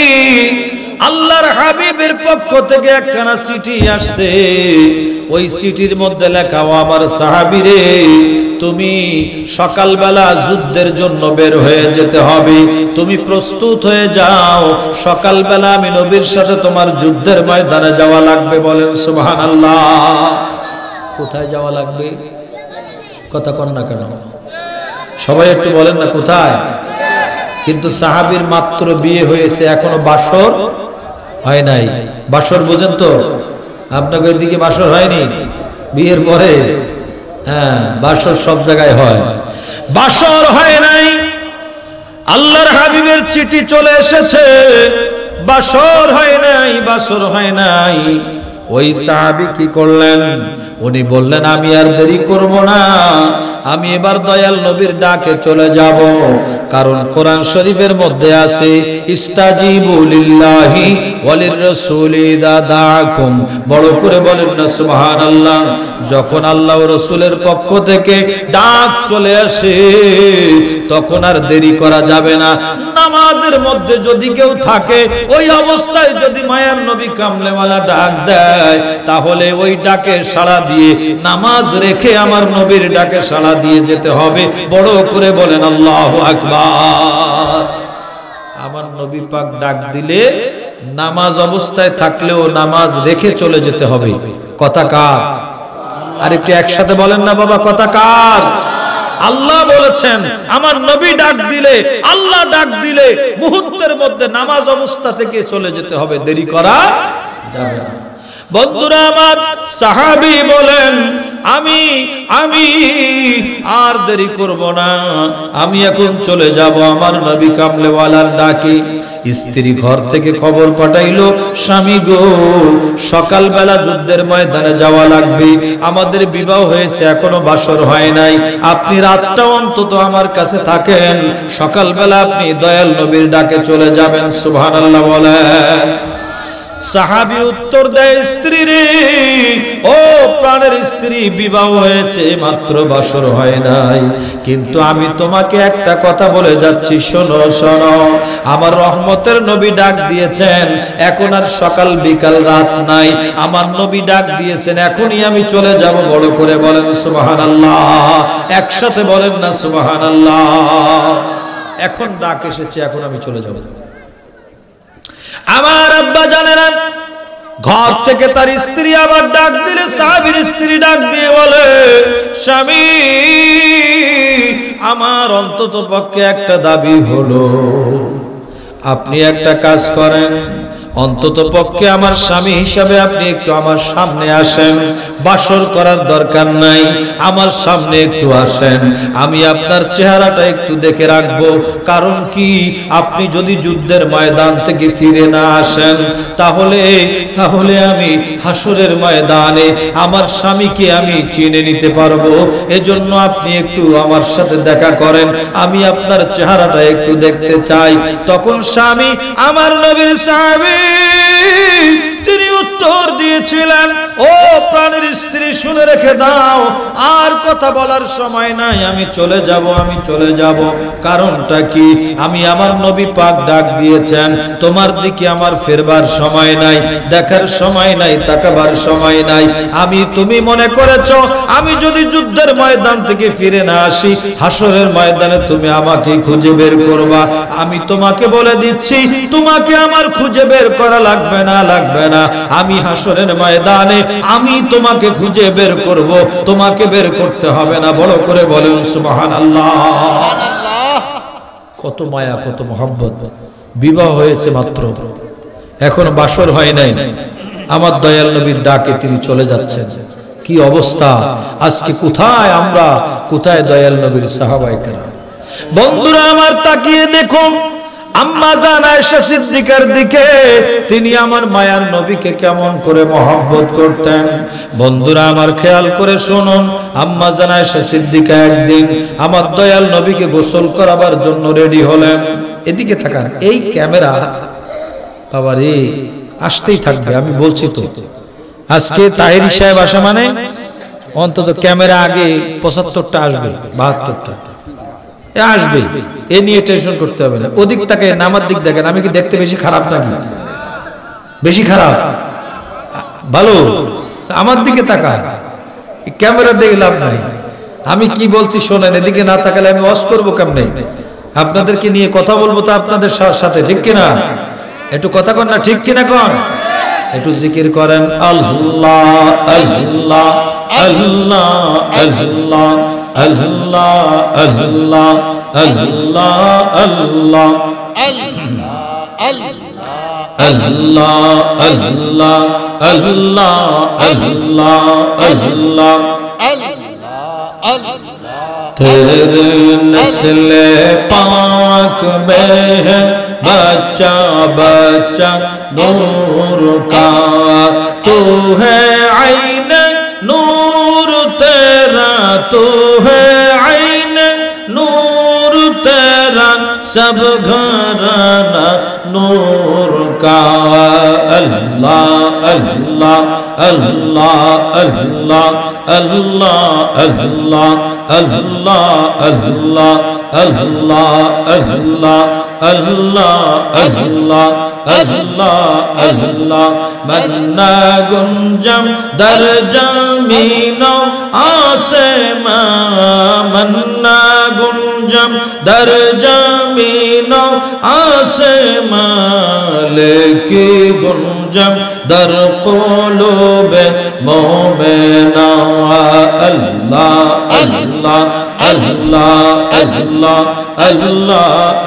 আল্লাহর হাবিবের পক্ষ থেকে একখানা চিঠি আসছে। ওই চিঠির মধ্যে লেখা, ও আমার সাহাবী রে, তুমি সকালবেলা যুদ্ধের জন্য বের হয়ে যেতে হবে, তুমি প্রস্তুত হয়ে যাও। সকালবেলা আমি নবীর সাথে তোমার যুদ্ধের ময়দানে যাওয়া লাগবে। বলেন সুবহানাল্লাহ। কোথায় যাওয়া লাগবে? কথা কন না কেন? সবাই একটু বলেন না কোথায়? কিন্তু সাহাবীর মাত্র বিয়ে হয়েছে, এখনো বাসর হয় নাই। বাসর বোঝেন তো? আপনাকে ওইদিকে বাসর হয়নি বিয়ের পরে? হ্যাঁ, বাসর সব জায়গায় হয়, বাসর হয় নাই। আল্লাহর হাবিবের চিঠি চলে এসেছে, বাসর হয় নাই, বাসর হয় নাই। ওই সাহাবী কি করলেন? উনি বললেন, আমি আর দেরি করব না, আমি এবার দয়াল নবীর ডাকে চলে যাব। কারণ কোরআন শরীফের মধ্যে আছে, ইস্তাজিবু লিল্লাহি ওয়ালির রাসূলি ইযা দাআকুম। বড় করে বলেন না সুবহানাল্লাহ। যখন আল্লাহ ও রাসূলের পক্ষ থেকে ডাক চলে আসে, তখন আর দেরি করা যাবে না। নামাজের মধ্যে যদি কেউ থাকে, ওই অবস্থায় যদি মায়ার নবী কামলেওয়ালা ডাক দেয়, তাহলে ওই ডাকে সাড়া দিয়ে নামাজ রেখে আমার নবীর ডাকে সাড়া দিয়ে যেতে হবে। বড় করে বলেন আল্লাহু আকবার। আমার নবী পাক ডাক দিলে নামাজ অবস্থায় থাকলেও নামাজ রেখে চলে যেতে হবে। কথা কার? আর একটু একসাথে বলেন না বাবা, কথা কার? আল্লাহ বলেছেন, আমার নবী ডাক দিলে, আল্লাহ ডাক দিলে মুহূর্তের মধ্যে নামাজ অবস্থা থেকে চলে যেতে হবে, দেরি করা যাবে না। বন্ধুরা আমার, সাহাবী বলেন আমি আর দেরি করব না, আমি এখন চলে যাব আমার নবী কামলেওয়ালার ডাকে। স্ত্রী ঘর থেকে খবর পাঠাইলো, স্বামী গো সকালবেলা যুদ্ধের ময়দানে যাওয়া লাগবে, আমাদের বিবাহ হয়েছে এখনো বাসর হয় নাই, আপনি রাতটা অন্তত আমার কাছে থাকেন, সকালবেলা আপনি দয়াল নবীর ডাকে চলে যাবেন। সুবহানাল্লাহ বলেন। সাহাবী উত্তর দেয়, স্ত্রী রে, ও প্রাণের স্ত্রী, বিবাহ হয়েছে মাত্র বাসর হয় নাই, কিন্তু আমি তোমাকে একটা কথা বলে যাচ্ছি, শোনো শোনো, আমার রহমতের নবী ডাক দিয়েছেন, এখন আর সকাল বিকাল রাত নাই, আমার নবী ডাক দিয়েছেন, এখনই আমি চলে যাব। বড় করে বলেন সুবহানাল্লাহ, একসাথে বলেন না সুবহানাল্লাহ। এখন ডাক এসেছে, এখন আমি চলে যাব। আমার আব্বা জানেন, ঘর থেকে তার স্ত্রী আবার ডাক দিলে, সাহাবীর স্ত্রী ডাক দিয়ে বলে, স্বামী আমার অন্তত পক্ষে একটা দাবি হলো, আপনি একটা কাজ করেন, অন্তত পক্ষে আমার স্বামী হিসাবে আপনি একটু আমার সামনে আসেন, বাসর করার দরকার নাই, আমার সামনে একটু আসেন, আমি আপনার চেহারাটা একটু দেখে রাখবো। কারণ কি, আপনি যদি যুদ্ধের ময়দান থেকে ফিরে না আসেন, তাহলে আমি হাসরের ময়দানে আমার স্বামীকে আমি চিনে নিতে পারবো, এজন্য আপনি একটু আমার সাথে দেখা করেন, আমি আপনার চেহারাটা একটু দেখতে চাই। তখন স্বামী, আমার নবীর সাহাবী, তিনি উত্তর দিয়েছিলেন, ও প্রাণের স্ত্রী শুনে রেখে দাও, আর কথা বলার সময় নাই, আমি চলে যাব, আমি চলে যাব। কারণটা কি, আমি আমার নবী পাক ডাক দিয়েছেন, তোমার দিকে আমার ফেরবার সময় নাই, দেখার সময় নাই, তাকাবার সময় নাই। তুমি মনে করেছো আমি যদি যুদ্ধের ময়দান থেকে ফিরে না আসি, হাসরের ময়দানে তুমি আমাকে খুঁজে বের করবা। আমি তোমাকে বলে দিচ্ছি, তোমাকে আমার খুঁজে বের করা লাগবে না, লাগবে না। আমি হাসরের ময়দানে আমি তোমাকে খুঁজে বের করব, তোমাকে বের করতে হবে না। বড় করে বলেন সুবহানাল্লাহ। কত মায়া, কত মহব্বত। বিবাহ হয়েছে মাত্র, এখনো বাসর হয় নাই, আমার দয়াল নবীর ডাকে তিনি চলে যাচ্ছেন। কি অবস্থা আজকে, কোথায় আমরা, কোথায় দয়াল নবীর সাহাবায়ে কেরাম। বন্ধুরা আমার, তাকিয়ে দেখুন আম্মা জান আয়েশা সিদ্দিকার দিকে, তিনি আমার মায়ার নবীকে কেমন করে মহব্বত করতেন। বন্ধুরা আমার, খেয়াল করে শুনুন, আম্মা জান আয়েশা সিদ্দিকা একদিন আমার দয়াল নবীকে গোসল করাবার জন্য রেডি হলেন। এদিকে তাকান, এই ক্যামেরা বাবারে আসতেই থাকবে, আমি বলছি তো। আজকে তাহেরি সাহেব আসা মানে অন্তত ক্যামেরা আগে 75টা আসবে, 72টা আসবে, এ নিয়ে টেনশন করতে হবে না। ওদিক তাকে নামার দিক দেখেন, আমি কি দেখতে বেশি খারাপ নাকি? বেশি খারাপ? ভালো, আমার দিকে তাকায়, ক্যামেরা দেখে লাভ নাই। আমি কি বলছি শোনেন, এদিকে না তাকালে আমি ওয়াজ করবো কেমনে? আপনাদেরকে নিয়ে কথা বলবো তো আপনাদের সাথে, ঠিক কিনা? একটু কথা কন না, ঠিক কিনা কন? একটু জিকির করেন, আল্লাহ আল্লাহ আল্লাহ আল্লাহ আল্লাহ আল্লাহ আল্লাহ আল্লাহ আল্লাহ আল্লাহ আল্লাহ আল্লাহ আল্লাহ। तेरे नस्ले पाक में है बच्चा बच्चा नूर का, तू है आईन नूर तेरा, तू है आईन नूर तेरा, सब घराना नूर का। अल्लाह अल्लाह अल्लाह अल्लाह अल्लाह अल्लाह अल्लाह अल्लाह अल्लाह अल्लाह अल्लाह अल्लाह अल्लाह अल्लाह। मन्ना गुंजम दर जमीनो आसमा, मन्ना गुंजम दर जमीनो आसमा, लेके गुंजम दर क़ुलूबे मोमिना। अल्लाह अल्लाह अल्लाह अल्लाह अल्लाह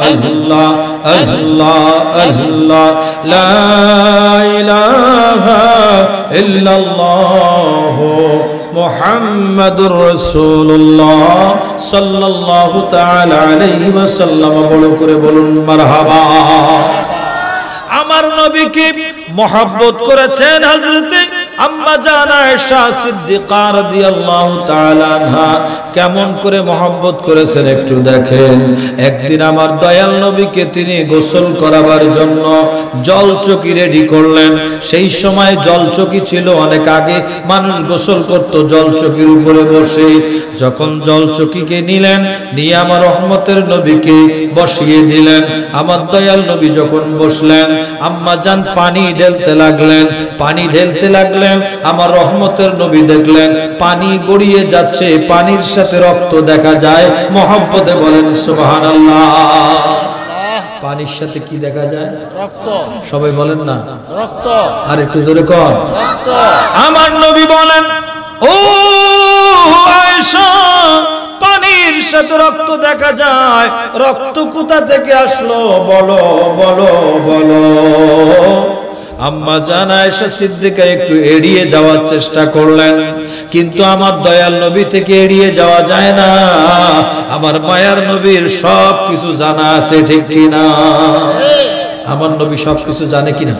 अल्लाह আল্লাহ আল্লাহ লা ইলাহা ইল্লাল্লাহ মুহাম্মাদুর রাসূলুল্লাহ সাল্লাল্লাহু তাআলা আলাইহি ওয়াসাল্লাম। বড় করে বলুন মারহাবা। আমার নবীকে মহব্বত করেছেন হযরত আম্মা জান আয়েশা সিদ্দিকা রাদিয়াল্লাহু তাআলা আনহা। কেমন করে মহব্বত করেছেন একটু দেখেন। একদিন আমার দয়াল নবীকে তিনি গোসল করাবার জন্য জলচকি রেডি করলেন। সেই সময় জলচকি ছিল অনেক আগে, মানুষ গোসল করত জলচকির উপরে বসে। যখন জলচকিকে নিলেন, নিয়ে আমার রহমতের নবীকে বসিয়ে দিলেন। আমার দয়াল নবী যখন বসলেন, আম্মা জান পানি ঢেলতে লাগলেন, পানি ঢেলতে লাগলেন। আমার রহমতের নবী দেখলেন পানি গড়িয়ে যাচ্ছে, পানির সাথে রক্ত দেখা যায়। মহব্বতে বলেন সুবহানাল্লাহ। পানির সাথে কি দেখা যায়? রক্ত। সবাই বলেন না রক্ত। আর একটু জোরে কর রক্ত। আমার নবী বলেন, ও আয়েশা, পানির সাথে রক্ত দেখা যায়, রক্ত কোথা থেকে আসলো বলো বলো বলো। আম্মা জান আয়েশা সিদ্দিকা একটু এড়িয়ে যাওয়ার চেষ্টা করলেন, কিন্তু আমার দয়াল নবী থেকে এড়িয়ে যাওয়া যায় না। আমার মায়ার নবীর সব কিছু জানা আছে, ঠিক কিনা? আমার নবী সব কিছু জানে কিনা?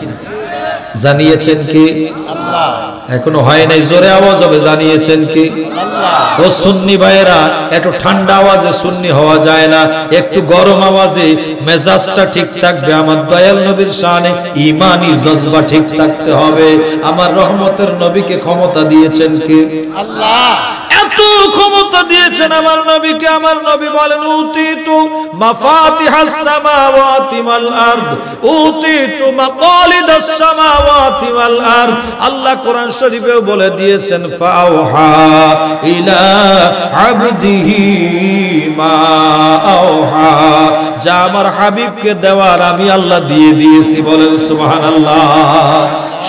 জানিয়েছেন কি? আল্লাহ। এখনো হয় নাই, জোরে আওয়াজ হবে, জানিয়েছেন কি? আল্লাহ। ও সুন্নি ভাইয়েরা, একটু ঠান্ডা আওয়াজে সুন্নি হওয়া যায় না, একটু গরম আওয়াজে মেজাজটা ঠিক থাকবে। আমার দয়াল নবীর শানে ঈমানি জজবা ঠিক থাকতে হবে। আমার রহমতের নবীকে ক্ষমতা দিয়েছেন কি? আল্লাহ। এত ক্ষমতা দিয়েছেন আমার নবীকে। আমার নবী বলেন, উতিতু মাফাতিহাস সামাওয়াতি ওয়াল আরদ, উতিতু মাকালিদাস সামাওয়াতি ওয়াল আরদ। আল্লাহ কোরআন শরীফেও বলে দিয়েছেন, ফাওহা ইলা আবদিহি মা আওহা। যা আমার হাবিবকে দেওয়ার আমি আল্লাহ দিয়ে দিয়েছি। বলেন সুবহানাল্লাহ।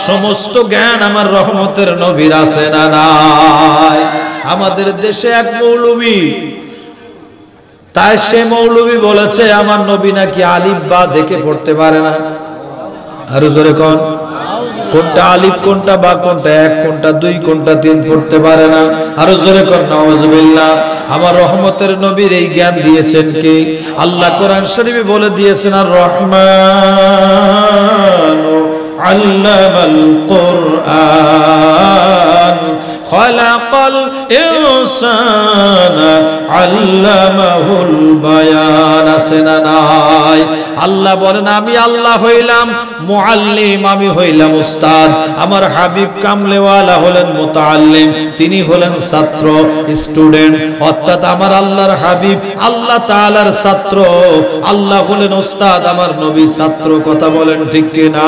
সমস্ত জ্ঞান আমার রহমতের নবীর আছে না নাই? আমাদের দেশে এক মৌলবী, তাই সে মৌলবী বলেছে আমার নবী নাকি আলিফ বা দেখে পড়তে পারে না। আর জোরে কোন, কোনটা আলিফ, কোনটা বা, কোনটা এক, কোনটা দুই, কোনটা তিন পড়তে পারে না। আর জোরে কোন নাউজুবিল্লাহ। আমার রহমতের নবীর এই জ্ঞান দিয়েছেন কে? আল্লাহ কোরআন শরীফে বলে দিয়েছেন, আর রহমান আল্লামাল কুরআন খালাকাল ইনসানা আল্লামাহুল বায়ান। আছে না নাই? আল্লাহ বলেন, আমি আল্লাহ হইলাম মুআল্লিম, আমি হইলাম উস্তাদ। আমার হাবিব কামলেওয়ালা হলেন মুতাআল্লিম, তিনি হলেন ছাত্র, স্টুডেন্ট। অর্থাৎ আমার আল্লাহর হাবিব আল্লাহ তাআলার ছাত্র, আল্লাহ হলেন উস্তাদ, আমার নবী ছাত্র। কথা বলেন ঠিক কিনা?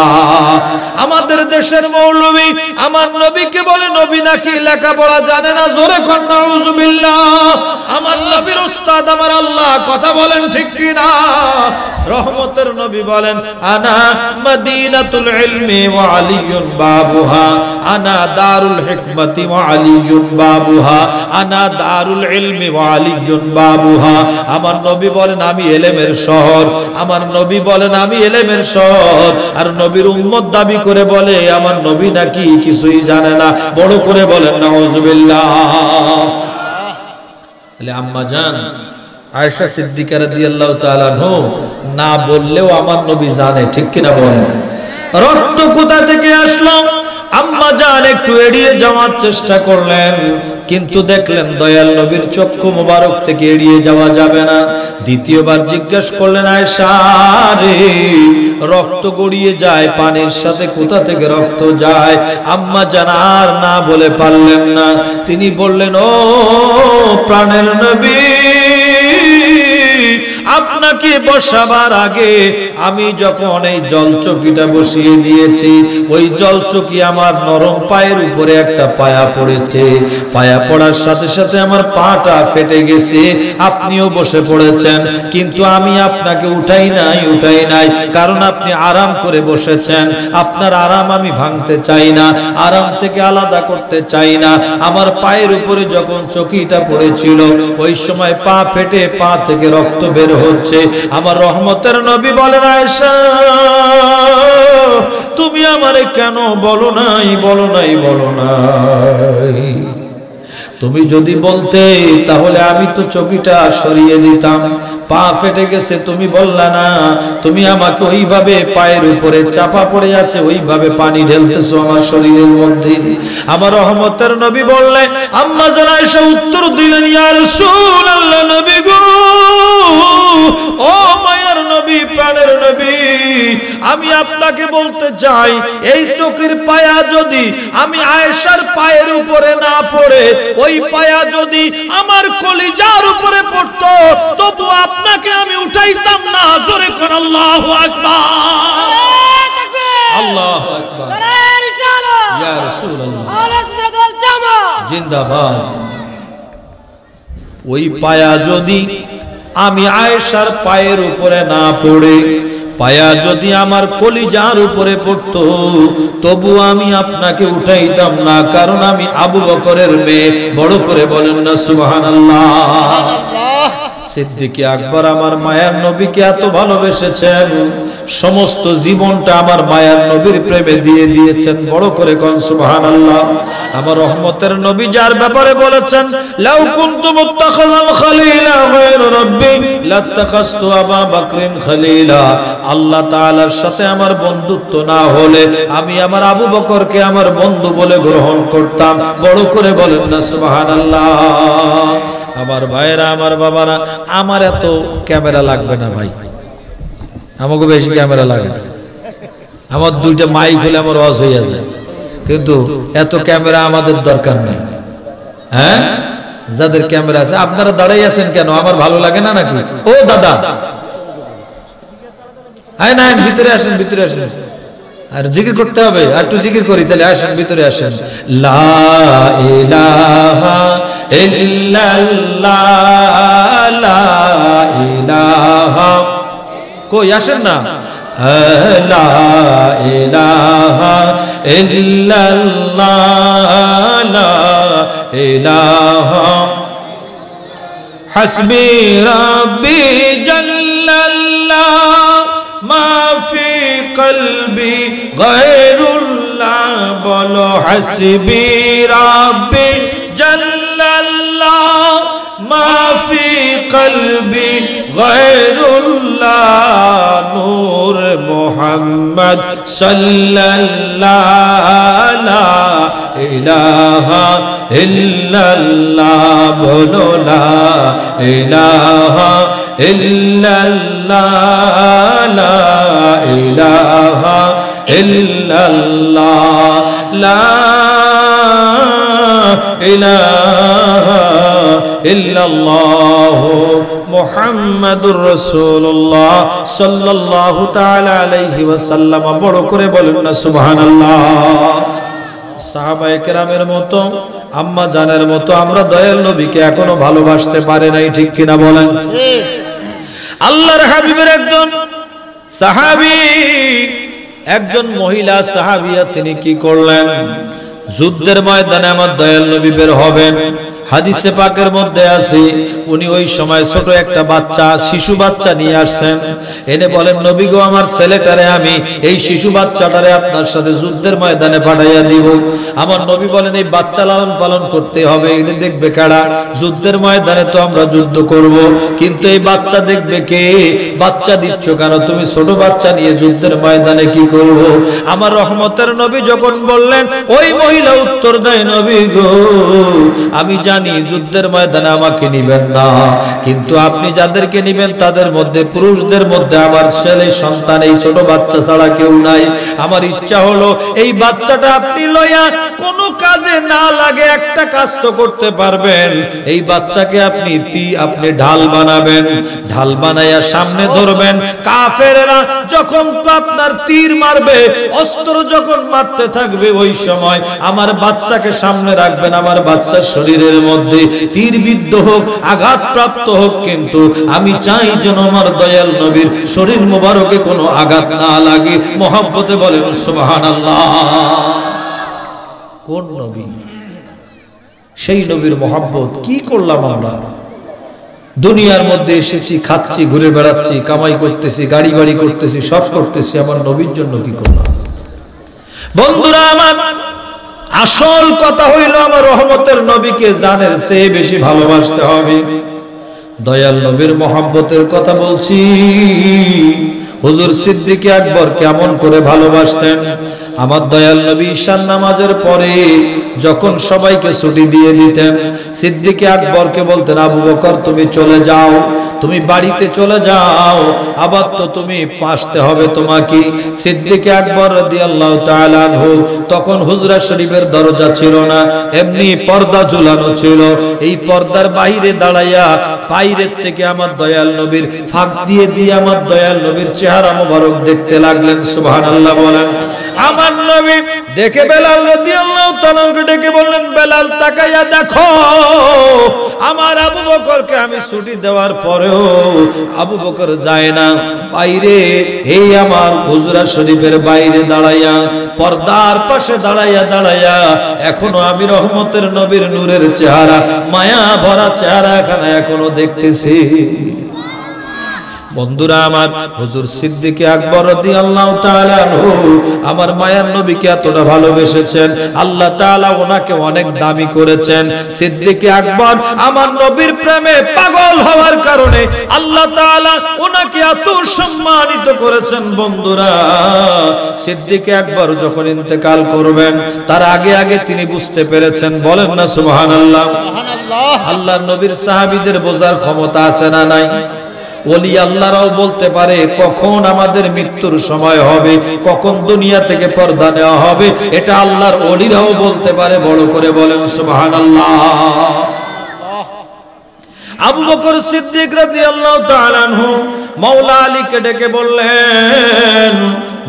আমাদের দেশের মৌলবী আমার নবীকে বলে নবী নাকি লেখাপড়া জানে না। জোরে কোন নাউজুবিল্লাহ। আমার নবীর উস্তাদ আমার আল্লাহ। কথা বলেন ঠিক কিনা? রহমতের নবী বলেন, আনা মদিনাতুল ইলমি ওয়া আলিয়ুন বাবুহা, আনা দারুল হিকমতি ওয়া আলিয়ুন বাবুহা, আনা দারুল ইলমি ওয়া আলিয়ুন বাবুহা। আমার নবী বলেন, আমি ইলমের শহর। আমার নবী বলেন, আমি ইলমের শহর। আর নবীর উম্মত দাবি করে বলে আমার নবী নাকি কিছুই জানে না। বড় করে বলেন নাউজুবিল্লাহ। তাহলে আম্মা জান আয়েশা সিদ্দিকা রাদিয়াল্লাহু তাআলা আনহা না বললেও আমার নবী জানে, ঠিক কিনা বলেন? রক্ত কোথা থেকে আসলো? আম্মা জান একটু এড়িয়ে যাওয়ার চেষ্টা করলেন, কিন্তু দেখলেন দয়াল নবীর চক্ষু মোবারক থেকে এড়িয়ে যাওয়া যাবে না। দ্বিতীয়বার জিজ্ঞেস করলেন, আয়েশা রে, রক্ত গড়িয়ে যায়, পানির সাথে কোথা থেকে রক্ত যায়? আম্মা জান আর না বলে পারলেন না। তিনি বললেন, ও প্রাণের নবী, আপনাকে বসাবার আগে আমি যখন এই জলচকিটা বসিয়ে দিয়েছি, ওই জলচকি আমার নরম পায়ের উপরে একটা পায়া পড়েছে। পায়া পড়ার সাথে সাথে আমার পাটা ফেটে গেছে। আপনিও বসে পড়েছেন, কিন্তু আমি আপনাকে উঠাই নাই, কারণ আপনি আরাম করে বসেছেন। আপনার আরাম আমি ভাঙতে চাই না, আরাম থেকে আলাদা করতে চাই না। আমার পায়ের উপরে যখন চকিটা পড়েছিল, ওই সময় পা ফেটে পা থেকে রক্ত বের হচ্ছে। আছে। আমার রহমতের নবী বলেন, আয়েশা তুমি আমারে কেন বলো নাই, বলো নাই, বলো নাই? তুমি যদি বলতে তাহলে আমি তো চকিটা সরিয়ে দিতাম। পা ফেটে গেছে তুমি বললা না, তুমি আমাকে ওইভাবে পায়ের উপরে চাপা পড়ে আছে ওইভাবে পানি ঢেলতেছো আমার শরীরের মধ্যে। আমার রহমতের নবী বললেন, আম্মা জান আয়েশা উত্তর দিলেন, ইয়া রাসূলুল্লাহ, নবী গো, ও মায়ার নবী, প্রাণের নবী, আমি আপনাকে বলতে চাই, এই চোখের পায়া যদি আমি আয়েশার পায়ের উপরে না পড়ে ওই পায়া যদি আমার কলিজার উপরে পড়তো তবু আপনাকে আমি উঠাইতাম না। জোরে কোন আল্লাহু আকবার, আল্লাহু আকবার, ইয়া রাসূলুল্লাহ, জিন্দাবাদ। ওই পায়া যদি আমি আয়েশার পায়ের উপরে না পড়ে পায়া যদি আমার কলিজার উপরে পড়তো তবু আমি আপনাকে উঠাইতাম না, কারণ আমি আবু বকরের মেয়ে। বড় করে বলেন না সুবহানাল্লাহ। সিদ্দিকে আকবর আমার মায়ার নবীকে এত ভালোবেসেছেন, সমস্ত জীবনটা আমার মায়ার নবীর প্রেমে দিয়ে দিয়েছেন। বড় করে কোন সুবহানাল্লাহ। আমার রহমতের নবী যার ব্যাপারে বলেছেন, লাউ কুনতু মুত্তাখিযান খলিলা গায়রা রাব্বি লাত্তাখাযতু আবা বকরিন খলিলা। আল্লাহ তাআলার সাথে আমার বন্ধুত্ব না হলে আমি আমার আবু বকরকে আমার বন্ধু বলে গ্রহণ করতাম। বড় করে বলেন না সুবহানাল্লাহ। আমার ভাইরা, আমার বাবারা, আমার এত ক্যামেরা লাগবে না ভাই, আমাকে বেশি ক্যামেরা লাগে না। আমার দুইটা মাইক হলে আমার ওয়াজ হয়ে যায়, কিন্তু এত ক্যামেরা আমাদের দরকার নেই। হ্যাঁ, যাদের ক্যামেরা আছে আপনারা দাঁড়াই আছেন কেন? আমার ভালো লাগে না নাকি? ও দাদা, হ্যাঁ না, ভিতরে আসেন, ভিতরে আসেন। আর জিকির করতে হবে, আর একটু জিকির করি তাহলে। আসেন, ভিতরে আসেন। লা ইলাহা ইল্লাল্লাহ, লা ইলাহা, কই আসেন না? লা ইলাহা ইল্লাল্লাহ, লা ইলাহা হাসবি রাব্বি জাল্লাল্লাহ মা ফি কলবি গায়রুল্লাহ। বলো হাসবি রাব্বি জাল্লাল্লাহ মা ফি কলবি গায়রুল্লাহ। নূর মুহাম্মদ সাল্লাল্লাহ, লা ইলাহা ইল্লাল্লাহ। বলো লা ইলাহা ইল্লাল্লাহ, লা ইলাহা ইল্লাল্লাহ, লা ইলাহা ইল্লাল্লাহ মুহাম্মাদুর রাসূলুল্লাহ সাল্লাল্লাহু তাআলা আলাইহি ওয়াসাল্লাম। বড় করে বলেন না সুবহানাল্লাহ। সাহাবায়ে কেরামের মতো, আম্মা জানের মতো আমরা দয়াল নবীকে এখনো ভালোবাসতে পারে নাই, ঠিক কিনা বলেন? আল্লাহর হাবিবের একজন সাহাবী, একজন মহিলা সাহাবিয়া, তিনি কি করলেন? যুদ্ধের ময়দানে আমার দয়াল নবী বের হবেন। হাদিসে পাকের মধ্যে আছে উনি ওই সময় ছোট একটা বাচ্চা, শিশু বাচ্চা নিয়ে আসছেন। এনে বলেন, নবী গো, আমার ছেলেটারে আমি এই শিশু বাচ্চাটারে আপনার সাথে যুদ্ধের ময়দানে পাঠাইয়া দিব। আমার নবী বলেন, এই বাচ্চা লালন পালন করতে হবে, এটা দেখবে কারা? যুদ্ধের ময়দানে তো আমরা যুদ্ধ করব, কিন্তু এই বাচ্চা দেখবে কে? বাচ্চা দিচ্ছ কেন তুমি? ছোট বাচ্চা নিয়ে যুদ্ধের ময়দানে কি করব? আমার রহমতের নবী যখন বললেন, ওই মহিলা উত্তর দেয়, নবী গো, আমি জানি যুদ্ধের ময়দানে আমাকে নিবেন না, কিন্তু আপনি যাদেরকে নিবেন তাদের মধ্যে, পুরুষদের মধ্যে আমার ছেলে সন্তান, এই ছোট বাচ্চা ছাড়া কেউ নাই। আমার ইচ্ছা হলো এই বাচ্চাটা আপনি লইয়া কোনো কাজে না লাগে একটা কাজ তো করতে পারবেন। এই বাচ্চাকে আপনি ঢাল বানাবেন, ঢাল বানাইয়া সামনে ধরবেন। কাফেররা যখন আপনার তীর মারবে, অস্ত্র যখন মারতে থাকবে, ওই সময় আমার বাচ্চাকে সামনে রাখবেন। আমার বাচ্চার শরীরের মধ্যে তীর বিদ্ধ হোক, আঘাত প্রাপ্ত হোক, কিন্তু আমি চাই যেন আমার দয়াল নবীর শরীর মোবারকে কোনো আঘাত না লাগে। মহব্বতে বলেন সুবহানাল্লাহ। কোন নবী? সেই নবীর মহব্বত কি করলাম আমরা? দুনিয়ার মধ্যে এসেছি, খাচ্ছি, ঘুরে বেড়াচ্ছি, কামাই করতেছি, গাড়ি বাড়ি করতেছি, সব করতেছি, আমার নবীর জন্য কি করলাম? বন্ধুরা আমার, আসল কথা হইল আমার রহমতের নবীকে জানের চেয়ে বেশি ভালোবাসতে হবে। দয়াল নবীর মহব্বতের কথা বলছি। হুজুর সিদ্দিক আকবর কেমন করে ভালোবাসতেন? আমার দয়াল নবী ঈশার নামাজের পরে যখন সবাইকে ছুটি দিয়ে দিতেন, সিদ্দিক আকবরকে বলতেন, আবু বকর তুমি চলে যাও, তুমি বাড়িতে চলে যাও, আবার তো তুমি আসতে হবে তোমাকে। সিদ্দিক আকবর রাদিয়াল্লাহু তাআলা আনহু তখন হুজরা শরীফের দরজা ছিল না, এমনি পর্দা ঝুলানো ছিল। এই পর্দার বাইরে দাঁড়াইয়া বাইরের থেকে আমার দয়াল নবীর ফাঁক দিয়ে দিয়ে আমার দয়াল নবীর চেহারা মোবারক দেখতে লাগলেন। সুবহানাল্লাহ বলেন। আমার নবী দেখে বেলাল রাদিয়াল্লাহু তাআলা ডেকে বললেন, বেলাল তাকাইয়া দেখো, আমার আবু বকরকে আমি ছুটি দেওয়ার পরেও আবু বকর যায় না বাইরে। এই আমার হুজরা শরীফের বাইরে দাঁড়াইয়া, পর্দার পাশে দাঁড়াইয়া দাঁড়াইয়া এখনো আমি রহমতের নবীর নূরের চেহারা, মায়া ভরা চেহারা এখনো দেখতেছি। বন্ধুরা আমার, হুজুর সিদ্দিক আকবর রাদিয়াল্লাহু তাআলা আনহু আমার মায়ার নবীকে এতটা ভালোবেসেছেন, আল্লাহ তাআলা ওনাকে অনেক দামি করেছেন। সিদ্দিক আকবর আমার নবীর প্রেমে পাগল হওয়ার কারণে আল্লাহ তাআলা ওনাকে এত সম্মানিত করেছেন। বন্ধুরা, সিদ্দিক আকবর যখন ইন্তেকাল করবেন তার আগে আগে তিনি বুঝতে পেরেছেন, বলেন না সুবহানাল্লাহ। আল্লাহর নবীর সাহাবীদের বোঝার ক্ষমতা আছে না নাই? ওলি আল্লাহরাও বলতে পারে কখন আমাদের মৃত্যুর সময় হবে, কখন দুনিয়া থেকে পর্দা নেওয়া হবে, এটা আল্লাহর ওলিরাও বলতে পারে। বড় করে বলেন সুবহানাল্লাহ। আবু বকর সিদ্দিক রাদিয়াল্লাহু তাআলা আনহু মাওলা আলীকে ডেকে বললেন,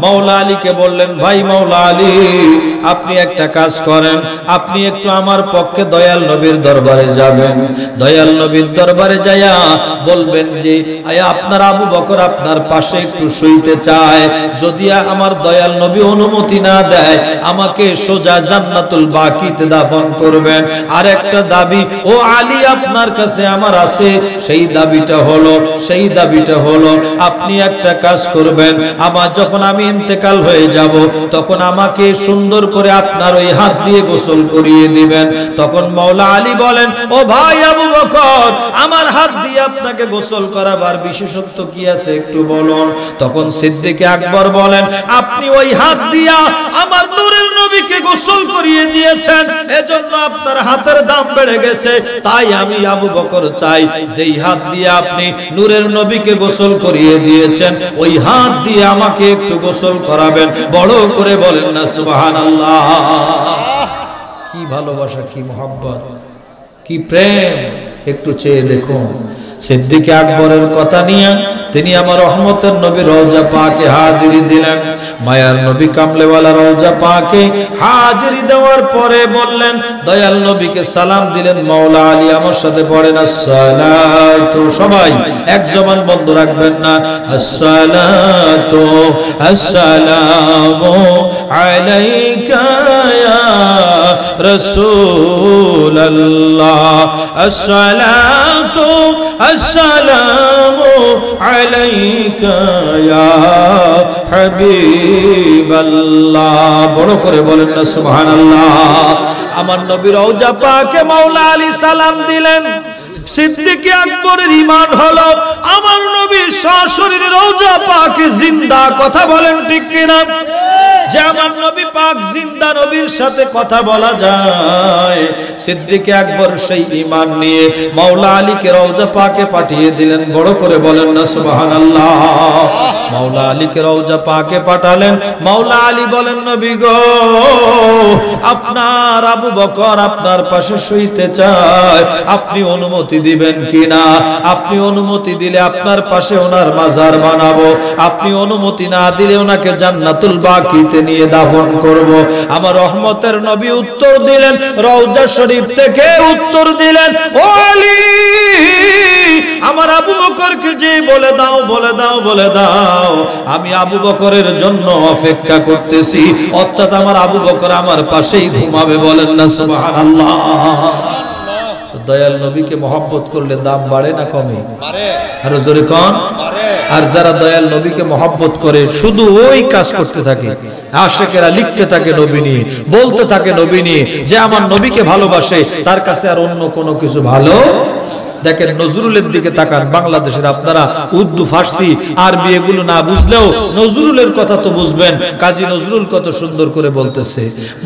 মাওলা আলীকে বললেন, ভাই মাওলা আলী, আপনি একটা কাজ করেন, আপনি একটু আমার পক্ষে দয়াল নবীর দরবারে যাবেন। দয়াল নবীর দরবারে যাইয়া বলবেন যে আপনার আবু বকর আপনার পাশে একটু শুইতে চায়, যদি আমার দয়াল নবী অনুমতি না দেয় আমাকে সোজা জান্নাতুল বাকিতে দাফন করবেন। আর একটা দাবি ও আলী আপনার কাছে আমার আছে, সেই দাবিটা হলো আপনি একটা কাজ করবেন, আমার যখন আমি ইন্তেকাল হয়ে যাব তখন আমাকে সুন্দর করে আপনার ওই হাত দিয়ে গোসল করিয়ে দিবেন। তখন মাওলা আলী বলেন, ও ভাই আবু বকর, আমার হাত দিয়ে আপনাকে গোসল করাবার বিশেষত্ব কি আছে একটু বলুন। তখন সিদ্দিক আকবর বলেন, আপনি ওই হাত দিয়া আমার নূরের নবীকে গোসল করিয়ে দিয়েছেন, এজন্য আপনার হাতের দাম বেড়ে গেছে। তাই আমি আবু বকর চাই, যেই হাত দিয়ে আপনি নূরের নবীকে গোসল করিয়ে দিয়েছেন ওই হাত দিয়ে আমাকে একটু গোসল করাবেন। বড় করে বলেন না সুবহানাল্লাহ। কি ভালোবাসা, কি মোহাব্বত, কি প্রেম, একটু চেয়ে দেখুন। সিদ্দিক আকবরের কথা নিয়ে তিনি আমার রহমতের নবী রওজা পাকে হাজিরি দিলেন। মায়ার নবী কামলেওয়ালা রওজা পাকে হাজিরি দেওয়ার পরে বললেন, দয়াল নবীকে সালাম দিলেন। মাওলা আলী আমার সাথে পড়েন আসসালাতু, সবাই এক জবান বন্ধ রাখবেন না। আসসালাতু আসসালামু আলাইকা ইয়া রাসূলুল্লাহ, আসসালাতু আসসালামু আলাইকা ইয়া হাবিবাল্লাহ। বড় করে বলেন না সুবহানাল্লাহ। আমার নবী রওজা পাকে মাওলা আলী সালাম দিলেন। সিদ্দিক আকবরের ঈমান হলো আমার নবী সশরীরে রওজা পাকে জিন্দা। কথা বলেন ঠিক কিনা? যে আমার নবী পাক জিন্দা, নবীর সাথে কথা বলা যায়। সিদ্দিক আকবর সেই ঈমান নিয়ে মাওলা আলীকে রওজা পাকে পাঠিয়ে দিলেন। বড় করে বলেন না সুবহানাল্লাহ। মাওলা আলীকে রওজা পাকে পাঠালেন। মাওলা আলী বলেন, নবী গো, আপনার আবু বকর আপনার পাশে শুইতে চায়, আপনি অনুমতি দিবেন কিনা? আপনি অনুমতি দিলে আপনার পাশে ওনার মাজার বানাবো, আপনি অনুমতি না দিলে ওনাকে জান্নাতুল বাকিতে নিয়ে দাফন করব। আমার রহমতের নবী উত্তর দিলেন, রওজা শরীফ থেকে উত্তর দিলেন, ও আলী, আমার আবু বকরকে যে বলে দাও, বলে দাও, বলে দাও, আমি আবু বকরের জন্য অপেক্ষা করতেছি, অর্থাৎ আমার আবু বকর আমার পাশেই ঘুমাবে। বলেন না সুবহানাল্লাহ। দয়াল নবীকে মহব্বত করলে দাম বাড়ে না কমে? আরো জোরে কোন? আর যারা দয়াল নবীকে মহব্বত করে শুধু ওই কাজ করতে থাকে, আশিকেরা লিখতে থাকে নবী নিয়ে, বলতে থাকে নবী নিয়ে যে আমার নবীকে ভালোবাসে, তার কাছে আর অন্য কোনো কিছু ভালো। দেখেন নজরুলের দিকে তাকান, বাংলাদেশের আপনারা উর্দু, ফার্সি, আরবি এগুলো না বুঝলেও নজরুলের কথা তো বুঝবেন। কাজী নজরুল কত সুন্দর করে বলতেছে,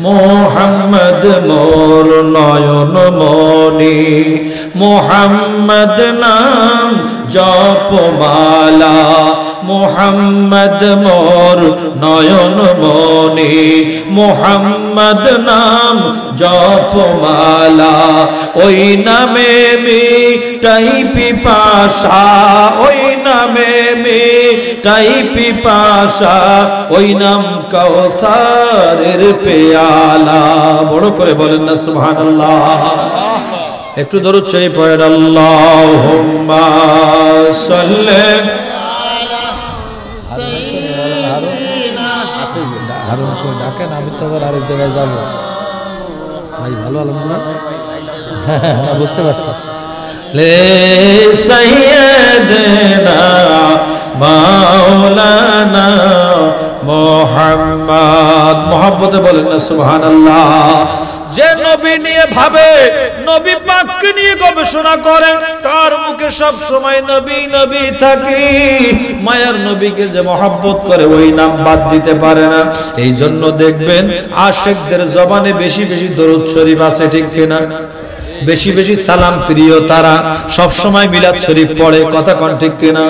মোহাম্মদ মোর নয়ন মনি, মোহাম্মদ নাম জপমালা, মোহাম্মদ মোর নয়ন মনি, মোহাম্মদ নাম জপমালা, ওই নামে মিটাই পিপাসা, ওই নামে মিটাই পিপাসা, ওই নাম কাউসারের পেয়ালা। বড় করে বলেন না সুবহানাল্লাহ। একটু দরুদ শরীফ পড়েন, আল্লাহুম্মা সাল্লি হারুন কই ডাকেন, আমি তো আবার আরেক জায়গায় যাব ভাই। ভালো আলহামদুলিল্লাহ, বুঝতে পারছি। লে সাইয়্যিদানা মাওলানা মুহাম্মদ, মহব্বতে বলেন না সুবহানাল্লাহ। যে নবী নিয়ে ভাবে, নবী পাককে নিয়ে গবেষণা করে, তার মুখে সব সময় নবী নবী থাকে। মায়ার নবীকে যে মহব্বত করে ওই নাম বাদ দিতে পারে না। এই জন্য দেখবেন আশিকদের জবানে বেশি বেশি দরুদ শরীফ আছে, ঠিক কিনা? বেশি বেশি সালাম প্রিয় তারা, সব সময় মিলাদ শরীফ পড়ে, কথা কোন ঠিক কিনা?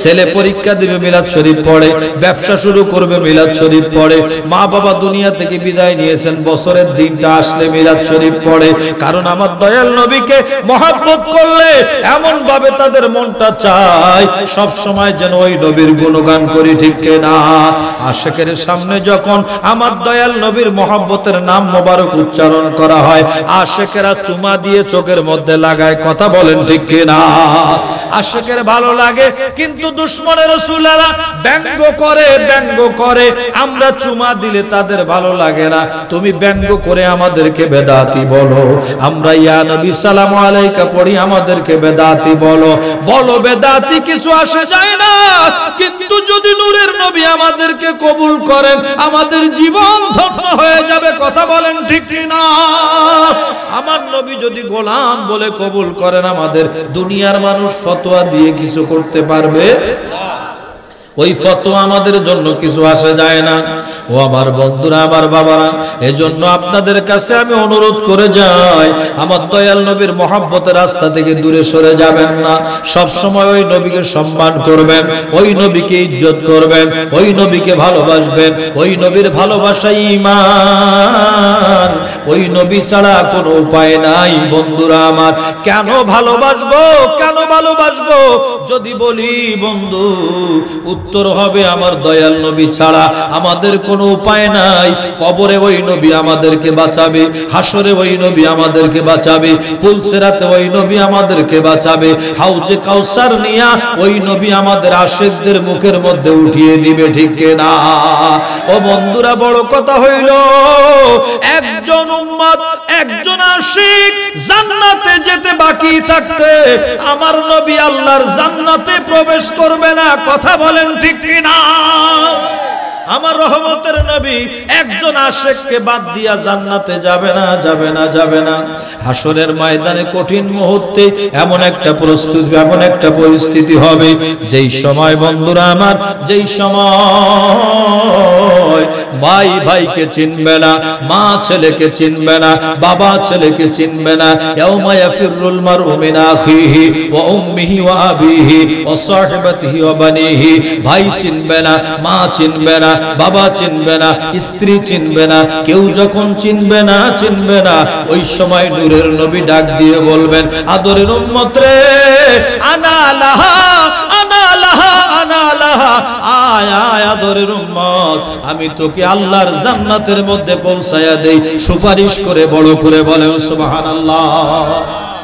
ছেলে পরীক্ষা দিবে মিলাদ শরীফ পড়ে, ব্যবসা শুরু করবে মিলাদ শরীফ পড়ে, মা বাবা দুনিয়া থেকে বিদায় নিয়েছেন, বছরের দিনটা আসলে মিলাদ শরীফ পড়ে। কারণ আমার দয়াল নবীকে মহব্বত করলে এমন ভাবে তাদের মনটা চায় সব সময় যেন ওই নবীর গুণগান করি, ঠিক কিনা? আশিকের সামনে যখন আমার দয়াল নবীর মহব্বতের নাম মোবারক উচ্চারণ করা হয়, আশিকেরা চুমা দিয়ে চোখের মধ্যে লাগায়, কথা বলেন ঠিক কিনা? আশিকের ভালো লাগে, কিন্তু দুশমনের রাসূলরা ব্যঙ্গ করে, আমরা চুমা দিলে তাদের ভালো লাগে না। তুমি ব্যঙ্গ করে আমাদেরকে বেদাতি বলো, আমরা ইয়া নবী সালামু আলাইকা পড়ি, আমাদেরকে বেদাতি বলো, বেদাতি কিছু আসে যায় না। কিন্তু যদি নূরের নবী আমাদেরকে কবুল করেন, আমাদের জীবন ধন্য হয়ে যাবে, কথা বলেন ঠিক কিনা? আমার নবী যদি গোলাম বলে কবুল করেন, আমাদের দুনিয়ার মানুষ ফতোয়া দিয়ে কিছু করতে পারবে না। ওই ফতোয়া আমাদের জন্য কিছু আসে যায় না। ও আমার বন্ধুরা, আমার বাবারা, এজন্য আপনাদের কাছে আমি অনুরোধ করে যাই, আমার দয়াল নবীর মহব্বতের রাস্তা থেকে দূরে সরে যাবেন না। সব সময় ওই নবীকে সম্মান করবেন, ওই নবীকে ইজ্জত করবেন, ওই নবীকে ভালোবাসবেন। ওই নবীর ভালোবাসা ঈমান, ওই নবী ছাড়া কোনো উপায় নাই। বন্ধুরা আমার, কেন ভালোবাসবো? যদি বলি বন্ধু, উত্তর হবে আমার দয়াল নবী ছাড়া আমাদের কোনো উপায় নাই। কবরে ওই নবী আমাদেরকে বাঁচাবে, হাসরে ওই নবী আমাদেরকে বাঁচাবে, পুলসিরাতে ওই নবী আমাদেরকে বাঁচাবে, হাউজে কাউসার নিয়া ওই নবী আমাদের আশিকদের মুখের মধ্যে উঠিয়ে দিবে, ঠিক কিনা? ও বন্ধুরা, বড় কথা হইল, একজন উম্মত, একজন আশিক জান্নাতে যেতে বাকি থাকতে আমার নবী আল্লাহর জান্নাতে প্রবেশ করবে না, কথা বলেন ঠিক কিনা? আমার রহমতের নবী একজন আশিককে বাদ দিয়া জান্নাতে যাবে না। হাসরের ময়দানে কঠিন মুহূর্তে এমন একটা প্রস্তুতি, এমন একটা পরিস্থিতি হবে, যেই সময় বন্ধুরা আমার, যেই সময় ভাই ভাইকে চিনবে না, মা ছেলেকে চিনবে না, বাবা ছেলেকে চিনবে না। ইয়াউমা ইয়াফিরুল মারউ মিন আখিহি ওয়া উম্মিহি ওয়া আবিহি ওয়া সাহিবাতিহি ওয়া বানিহি। ভাই চিনবে না, মা চিনবে না, বাবা চিনবে না, স্ত্রী চিনবে না, কেউ যখন চিনবে না, ওই সময় নূরের নবী ডাক দিয়ে বলবেন, আদরের উম্মত রে, আনা লাহা, আয় আদরের উম্মত, আমি তোকে আল্লাহর জান্নাতের মধ্যে পৌঁছায়া দেই, সুপারিশ করে বড় করে বলেন সুবহানাল্লাহ।